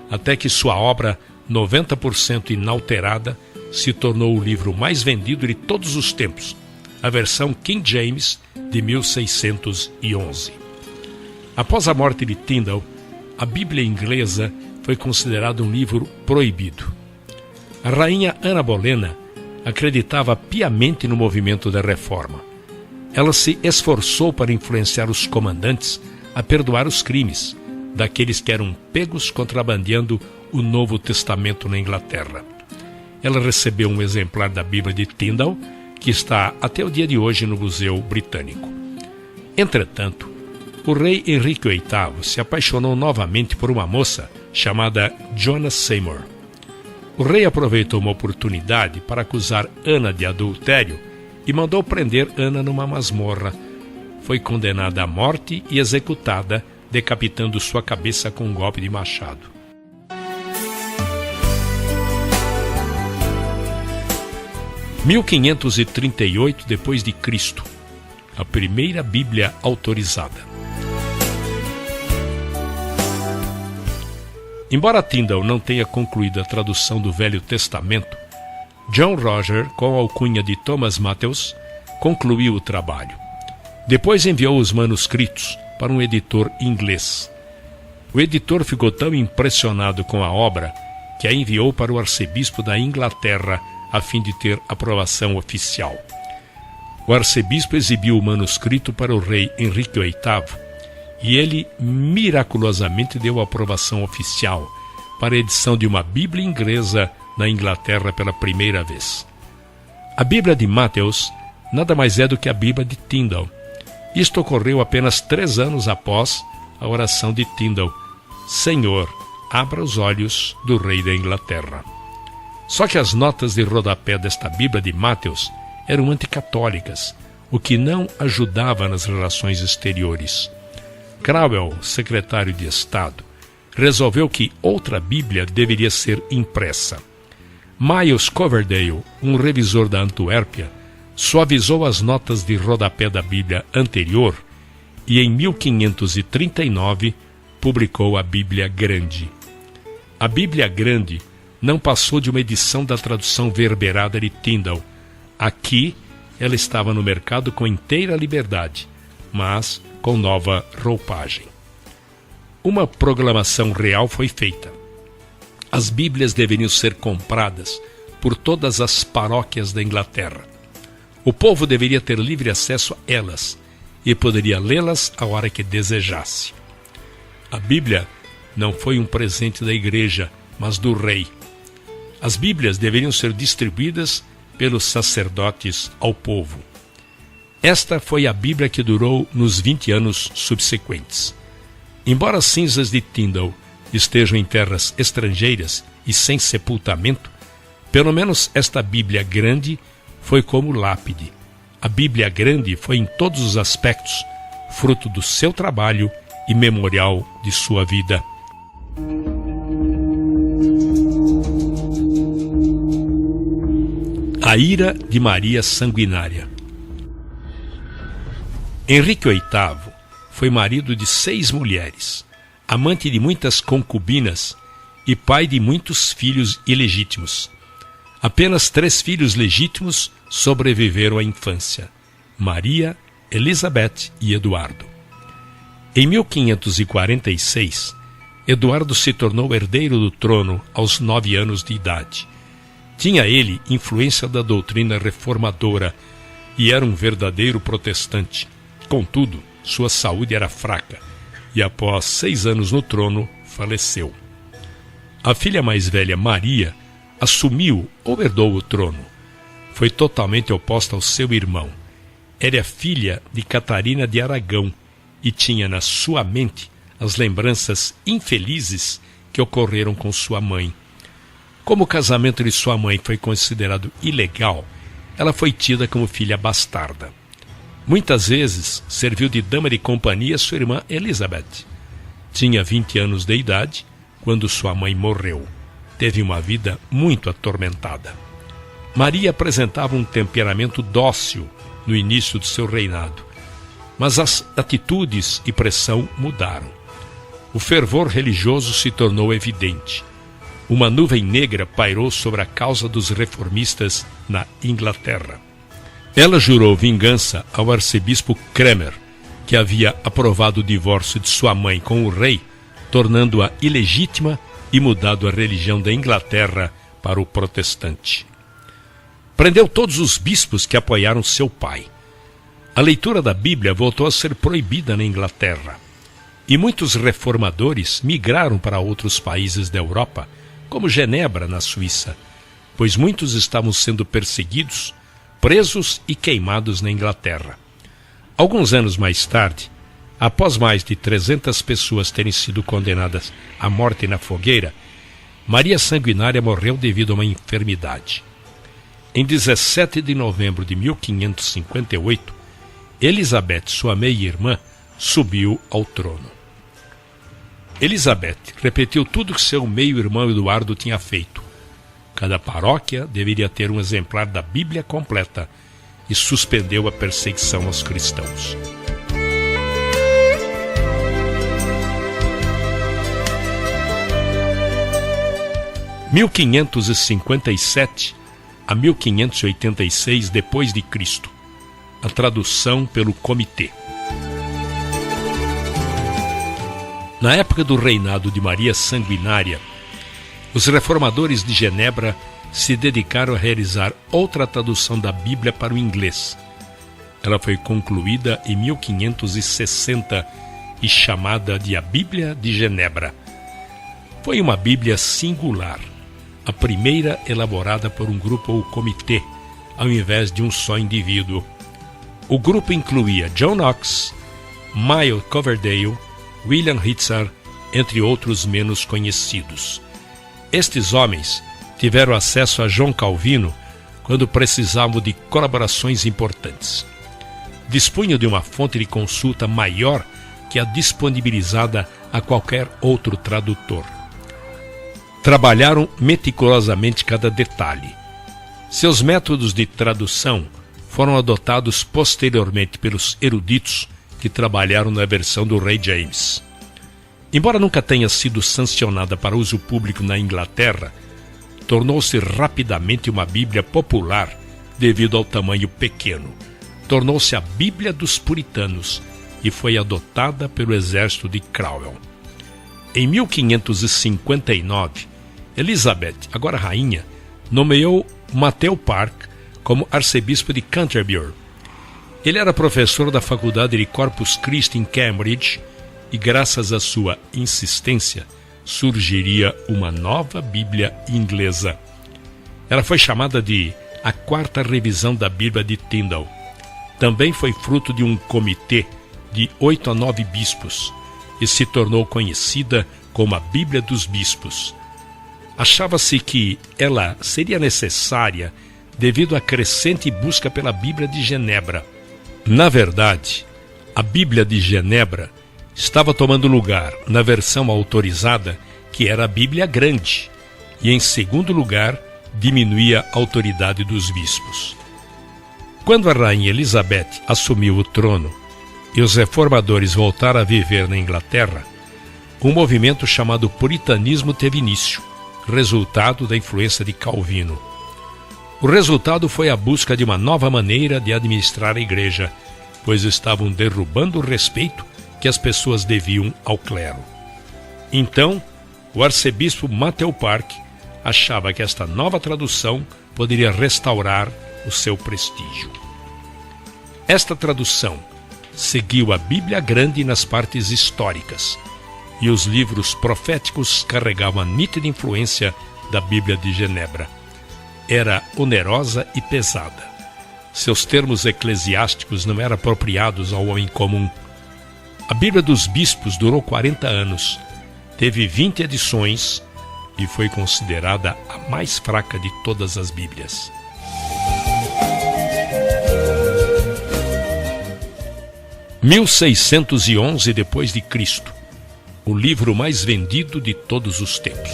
até que sua obra 90% inalterada, se tornou o livro mais vendido de todos os tempos, a versão King James de 1611. Após a morte de Tyndale, a Bíblia inglesa foi considerada um livro proibido. A rainha Ana Bolena acreditava piamente no movimento da Reforma. Ela se esforçou para influenciar os comandantes a perdoar os crimes daqueles que eram pegos contrabandeando o Novo Testamento na Inglaterra. Ela recebeu um exemplar da Bíblia de Tyndale, que está até o dia de hoje no Museu Britânico. Entretanto, o rei Henrique VIII se apaixonou novamente por uma moça chamada Joanna Seymour. O rei aproveitou uma oportunidade para acusar Ana de adultério e mandou prender Ana numa masmorra. Foi condenada à morte e executada, decapitando sua cabeça com um golpe de machado. Em 1538 d.C., a primeira Bíblia autorizada. Embora Tyndale não tenha concluído a tradução do Velho Testamento, John Roger, com a alcunha de Thomas Matthews, concluiu o trabalho. Depois enviou os manuscritos para um editor inglês. O editor ficou tão impressionado com a obra que a enviou para o arcebispo da Inglaterra a fim de ter aprovação oficial. O arcebispo exibiu o manuscrito para o rei Henrique VIII e ele miraculosamente deu aprovação oficial para a edição de uma Bíblia inglesa na Inglaterra pela primeira vez. A Bíblia de Matthews nada mais é do que a Bíblia de Tyndale. Isto ocorreu apenas 3 anos após a oração de Tyndale: Senhor, abra os olhos do rei da Inglaterra. Só que as notas de rodapé desta Bíblia de Matthews eram anticatólicas, o que não ajudava nas relações exteriores. Cromwell, secretário de Estado, resolveu que outra Bíblia deveria ser impressa. Miles Coverdale, um revisor da Antuérpia, suavizou as notas de rodapé da Bíblia anterior e, em 1539, publicou a Bíblia Grande. A Bíblia Grande não passou de uma edição da tradução verberada de Tyndale. Aqui, ela estava no mercado com inteira liberdade, mas com nova roupagem. Uma proclamação real foi feita. As Bíblias deveriam ser compradas por todas as paróquias da Inglaterra. O povo deveria ter livre acesso a elas e poderia lê-las a hora que desejasse. A Bíblia não foi um presente da igreja, mas do rei. As Bíblias deveriam ser distribuídas pelos sacerdotes ao povo. Esta foi a Bíblia que durou nos 20 anos subsequentes. Embora as cinzas de Tyndale estejam em terras estrangeiras e sem sepultamento, pelo menos esta Bíblia Grande foi como lápide. A Bíblia Grande foi em todos os aspectos fruto do seu trabalho e memorial de sua vida. A ira de Maria Sanguinária. Henrique VIII foi marido de 6 mulheres, amante de muitas concubinas e pai de muitos filhos ilegítimos. Apenas 3 filhos legítimos sobreviveram à infância: Maria, Elizabeth e Eduardo. Em 1546, Eduardo se tornou herdeiro do trono aos 9 anos de idade. Tinha ele influência da doutrina reformadora e era um verdadeiro protestante. Contudo, sua saúde era fraca e após 6 anos no trono, faleceu. A filha mais velha, Maria, assumiu ou herdou o trono. Foi totalmente oposta ao seu irmão. Era filha de Catarina de Aragão e tinha na sua mente as lembranças infelizes que ocorreram com sua mãe. Como o casamento de sua mãe foi considerado ilegal, ela foi tida como filha bastarda. Muitas vezes serviu de dama de companhia a sua irmã Elizabeth. Tinha 20 anos de idade quando sua mãe morreu. Teve uma vida muito atormentada. Maria apresentava um temperamento dócil no início do seu reinado, mas as atitudes e pressão mudaram. O fervor religioso se tornou evidente. uma nuvem negra pairou sobre a causa dos reformistas na Inglaterra. Ela jurou vingança ao arcebispo Cranmer, que havia aprovado o divórcio de sua mãe com o rei, tornando-a ilegítima e mudado a religião da Inglaterra para o protestante. Prendeu todos os bispos que apoiaram seu pai. A leitura da Bíblia voltou a ser proibida na Inglaterra, e muitos reformadores migraram para outros países da Europa, como Genebra, na Suíça, pois muitos estavam sendo perseguidos, presos e queimados na Inglaterra. Alguns anos mais tarde, após mais de 300 pessoas terem sido condenadas à morte na fogueira, Maria Sanguinária morreu devido a uma enfermidade. Em 17 de novembro de 1558, Elizabeth, sua meia-irmã, subiu ao trono. Elizabeth repetiu tudo que seu meio-irmão Eduardo tinha feito. Cada paróquia deveria ter um exemplar da Bíblia completa e suspendeu a perseguição aos cristãos. Em 1557 a 1586 depois de Cristo, a tradução pelo Comitê. Na época do reinado de Maria Sanguinária, os reformadores de Genebra se dedicaram a realizar outra tradução da Bíblia para o inglês. Ela foi concluída em 1560 e chamada de a Bíblia de Genebra. Foi uma Bíblia singular, a primeira elaborada por um grupo ou comitê, ao invés de um só indivíduo. O grupo incluía John Knox, Miles Coverdale, William Hitzer, entre outros menos conhecidos. Estes homens tiveram acesso a João Calvino quando precisavam de colaborações importantes. Dispunham de uma fonte de consulta maior que a disponibilizada a qualquer outro tradutor. Trabalharam meticulosamente cada detalhe. Seus métodos de tradução foram adotados posteriormente pelos eruditos que trabalharam na versão do rei James. Embora nunca tenha sido sancionada para uso público na Inglaterra, tornou-se rapidamente uma Bíblia popular devido ao tamanho pequeno. Tornou-se a Bíblia dos Puritanos e foi adotada pelo exército de Cromwell. Em 1559, Elizabeth, agora rainha, nomeou Matthew Park como arcebispo de Canterbury. Ele era professor da Faculdade de Corpus Christi em Cambridge e, graças à sua insistência, surgiria uma nova Bíblia inglesa. Ela foi chamada de a quarta revisão da Bíblia de Tyndale. Também foi fruto de um comitê de 8 a 9 bispos e se tornou conhecida como a Bíblia dos Bispos. Achava-se que ela seria necessária devido à crescente busca pela Bíblia de Genebra. Na verdade, a Bíblia de Genebra estava tomando lugar na versão autorizada, que era a Bíblia Grande, e em segundo lugar, diminuía a autoridade dos bispos. Quando a rainha Elizabeth assumiu o trono e os reformadores voltaram a viver na Inglaterra, um movimento chamado Puritanismo teve início, resultado da influência de Calvino. O resultado foi a busca de uma nova maneira de administrar a igreja, pois estavam derrubando o respeito que as pessoas deviam ao clero. Então, o arcebispo Matthew Park achava que esta nova tradução poderia restaurar o seu prestígio. Esta tradução seguiu a Bíblia Grande nas partes históricas, e os livros proféticos carregavam a nítida influência da Bíblia de Genebra. Era onerosa e pesada. Seus termos eclesiásticos não eram apropriados ao homem comum. A Bíblia dos Bispos durou 40 anos, teve 20 edições e foi considerada a mais fraca de todas as Bíblias. Em 1611 depois de Cristo, o livro mais vendido de todos os tempos.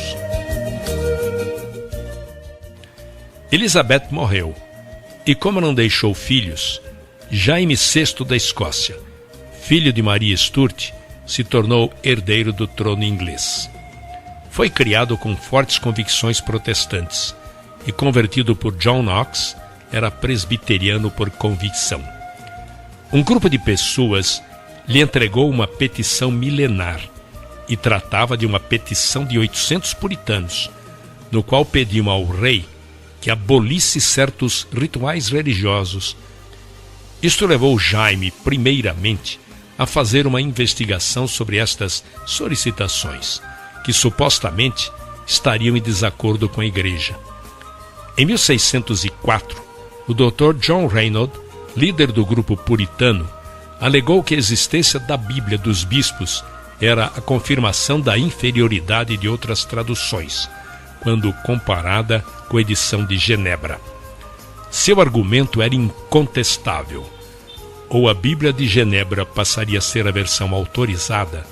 Elizabeth morreu, e como não deixou filhos, Jaime VI da Escócia, filho de Maria Stuart, se tornou herdeiro do trono inglês. Foi criado com fortes convicções protestantes e convertido por John Knox, era presbiteriano por convicção. Um grupo de pessoas lhe entregou uma petição milenar e tratava de uma petição de 800 puritanos, no qual pediam ao rei que abolisse certos rituais religiosos. Isto levou Jaime, primeiramente, a fazer uma investigação sobre estas solicitações, que supostamente estariam em desacordo com a Igreja. Em 1604, o Dr. John Reynolds, líder do grupo puritano, alegou que a existência da Bíblia dos bispos era a confirmação da inferioridade de outras traduções, quando comparada com a edição de Genebra. Seu argumento era incontestável. Ou a Bíblia de Genebra passaria a ser a versão autorizada,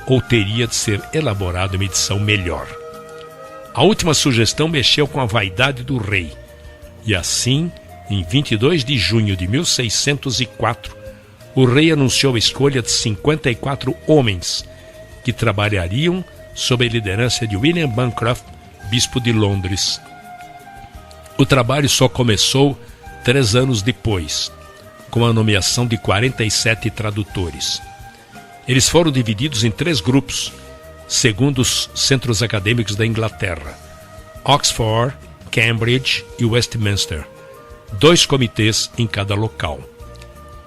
ou teria de ser elaborada uma edição melhor. A última sugestão mexeu com a vaidade do rei, e assim, em 22 de junho de 1604, o rei anunciou a escolha de 54 homens que trabalhariam sob a liderança de William Bancroft, bispo de Londres. O trabalho só começou 3 anos depois, com a nomeação de 47 tradutores. Eles foram divididos em 3 grupos, segundo os centros acadêmicos da Inglaterra: Oxford, Cambridge e Westminster, 2 comitês em cada local.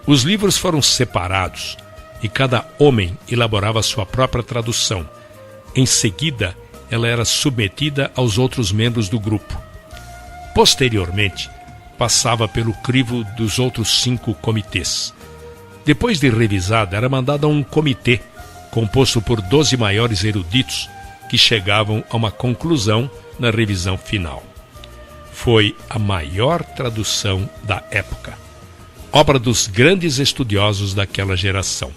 Os livros foram separados e cada homem elaborava sua própria tradução. Em seguida, ela era submetida aos outros membros do grupo. Posteriormente, passava pelo crivo dos outros 5 comitês. Depois de revisada, era mandada a um comitê, composto por 12 maiores eruditos, que chegavam a uma conclusão na revisão final. Foi a maior tradução da época, obra dos grandes estudiosos daquela geração.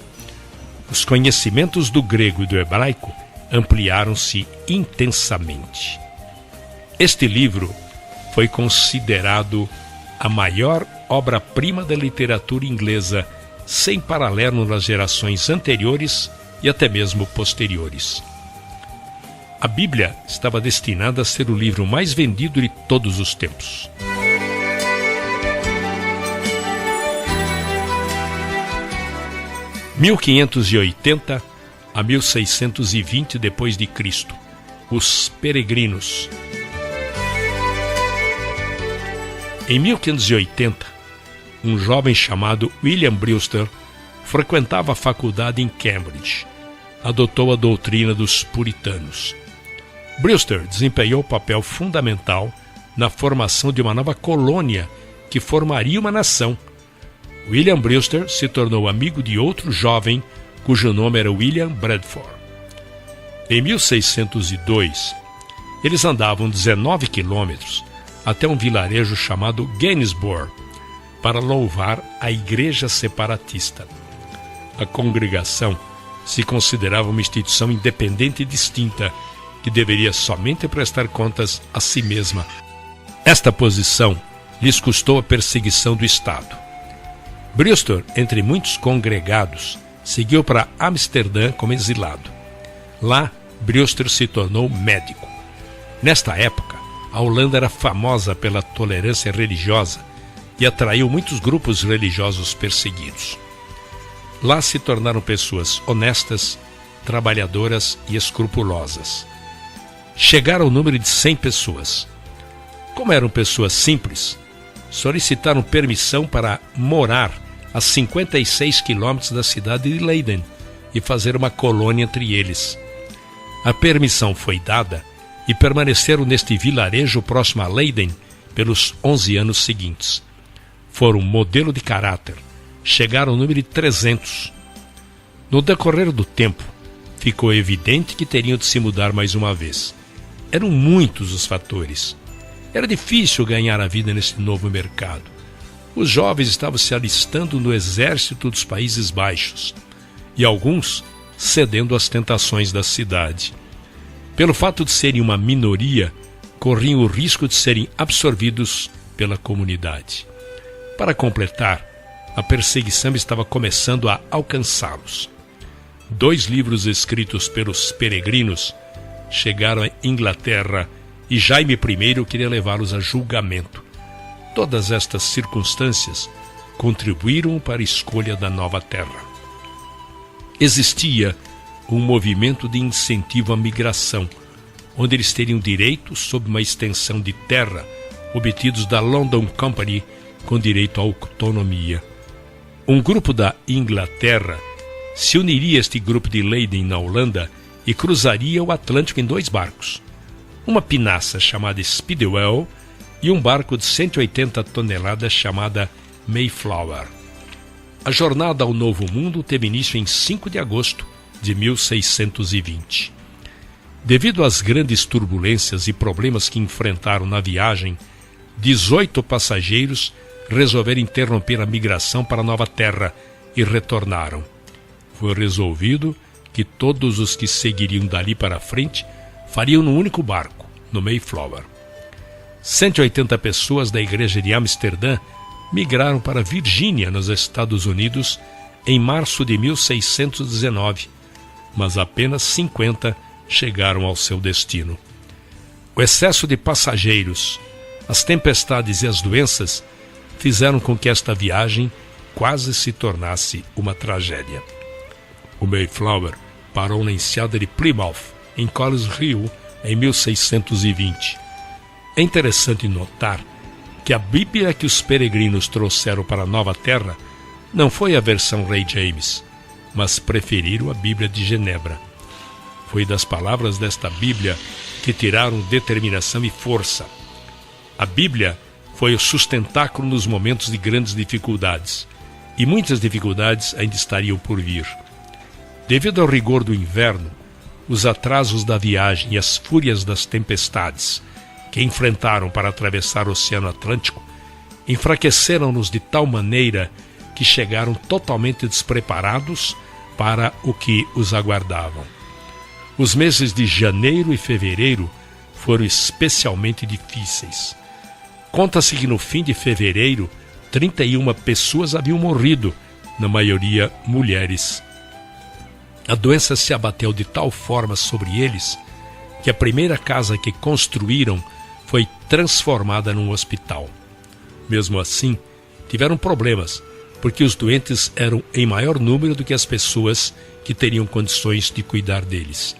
Os conhecimentos do grego e do hebraico ampliaram-se intensamente. Este livro foi considerado a maior obra-prima da literatura inglesa, sem paralelo nas gerações anteriores e até mesmo posteriores. A Bíblia estava destinada a ser o livro mais vendido de todos os tempos. Em 1580 a 1620 depois de Cristo, os peregrinos. Em 1580, um jovem chamado William Brewster frequentava a faculdade em Cambridge. Adotou a doutrina dos puritanos. Brewster desempenhou papel fundamental na formação de uma nova colônia que formaria uma nação. William Brewster se tornou amigo de outro jovem cujo nome era William Bradford. Em 1602, eles andavam 19 quilômetros até um vilarejo chamado Gainsborough para louvar a Igreja Separatista. A congregação se considerava uma instituição independente e distinta que deveria somente prestar contas a si mesma. Esta posição lhes custou a perseguição do Estado. Brewster, entre muitos congregados, seguiu para Amsterdã como exilado. Lá, Brewster se tornou médico. Nesta época, a Holanda era famosa pela tolerância religiosa e atraiu muitos grupos religiosos perseguidos. Lá se tornaram pessoas honestas, trabalhadoras e escrupulosas. Chegaram ao número de 100 pessoas. Como eram pessoas simples, solicitaram permissão para morar a 56 quilômetros da cidade de Leiden e fazer uma colônia entre eles. A permissão foi dada e permaneceram neste vilarejo próximo a Leiden pelos 11 anos seguintes. Foram modelo de caráter. Chegaram ao número de 300. No decorrer do tempo, ficou evidente que teriam de se mudar mais uma vez. Eram muitos os fatores. Era difícil ganhar a vida nesse novo mercado. Os jovens estavam se alistando no exército dos Países Baixos e alguns cedendo às tentações da cidade. Pelo fato de serem uma minoria, corriam o risco de serem absorvidos pela comunidade. Para completar, a perseguição estava começando a alcançá-los. 2 livros escritos pelos peregrinos chegaram à Inglaterra e Jaime I queria levá-los a julgamento. Todas estas circunstâncias contribuíram para a escolha da nova terra. Existia um movimento de incentivo à migração, onde eles teriam direito sobre uma extensão de terra obtidos da London Company com direito à autonomia. Um grupo da Inglaterra se uniria a este grupo de Leiden na Holanda e cruzaria o Atlântico em 2 barcos, uma pinaça chamada Speedwell e um barco de 180 toneladas chamada Mayflower. A jornada ao Novo Mundo teve início em 5 de agosto de 1620. Devido às grandes turbulências e problemas que enfrentaram na viagem, 18 passageiros resolveram interromper a migração para a nova terra e retornaram. Foi resolvido que todos os que seguiriam dali para frente fariam num único barco, no Mayflower. 180 pessoas da igreja de Amsterdã migraram para Virgínia, nos Estados Unidos, em março de 1619, mas apenas 50 chegaram ao seu destino. O excesso de passageiros, as tempestades e as doenças fizeram com que esta viagem quase se tornasse uma tragédia. O Mayflower parou na enseada de Plymouth, em Collins Hill, em 1620. É interessante notar que a Bíblia que os peregrinos trouxeram para a nova terra não foi a versão Rei James, mas preferiram a Bíblia de Genebra. Foi das palavras desta Bíblia que tiraram determinação e força. A Bíblia foi o sustentáculo nos momentos de grandes dificuldades, e muitas dificuldades ainda estariam por vir. Devido ao rigor do inverno, os atrasos da viagem e as fúrias das tempestades que enfrentaram para atravessar o Oceano Atlântico enfraqueceram-nos de tal maneira que chegaram totalmente despreparados para o que os aguardavam. Os meses de janeiro e fevereiro foram especialmente difíceis. Conta-se que no fim de fevereiro, 31 pessoas haviam morrido, na maioria mulheres. A doença se abateu de tal forma sobre eles que a primeira casa que construíram foi transformada num hospital. Mesmo assim, tiveram problemas, porque os doentes eram em maior número do que as pessoas que teriam condições de cuidar deles.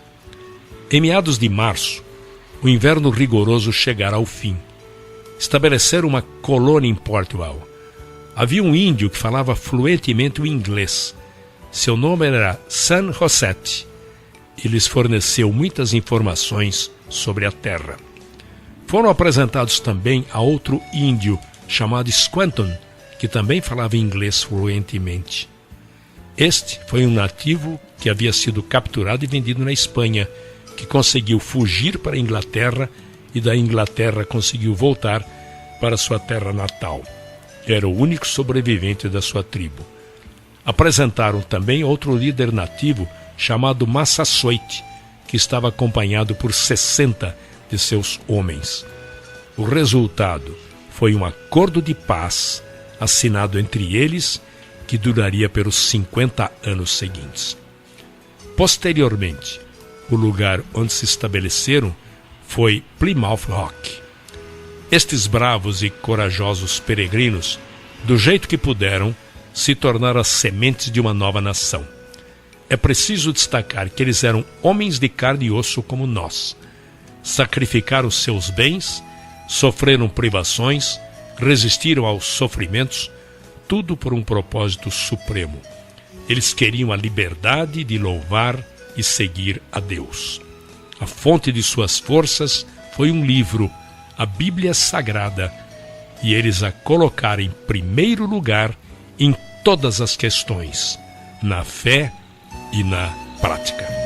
Em meados de março, o inverno rigoroso chegara ao fim. Estabeleceram uma colônia em Portugal. Havia um índio que falava fluentemente o inglês. Seu nome era San Rossetti. Ele lhes forneceu muitas informações sobre a terra. Foram apresentados também a outro índio chamado Squanton, que também falava inglês fluentemente. Este foi um nativo que havia sido capturado e vendido na Espanha, que conseguiu fugir para a Inglaterra e da Inglaterra conseguiu voltar para sua terra natal. Era o único sobrevivente da sua tribo. Apresentaram também outro líder nativo chamado Massasoit, que estava acompanhado por 60 de seus homens. O resultado foi um acordo de paz assinado entre eles que duraria pelos 50 anos seguintes. Posteriormente, o lugar onde se estabeleceram foi Plymouth Rock. Estes bravos e corajosos peregrinos, do jeito que puderam, se tornaram as sementes de uma nova nação. É preciso destacar que eles eram homens de carne e osso como nós. Sacrificaram seus bens, sofreram privações, resistiram aos sofrimentos, tudo por um propósito supremo. Eles queriam a liberdade de louvar e seguir a Deus. A fonte de suas forças foi um livro, a Bíblia Sagrada, e eles a colocaram em primeiro lugar em todas as questões, na fé e na prática.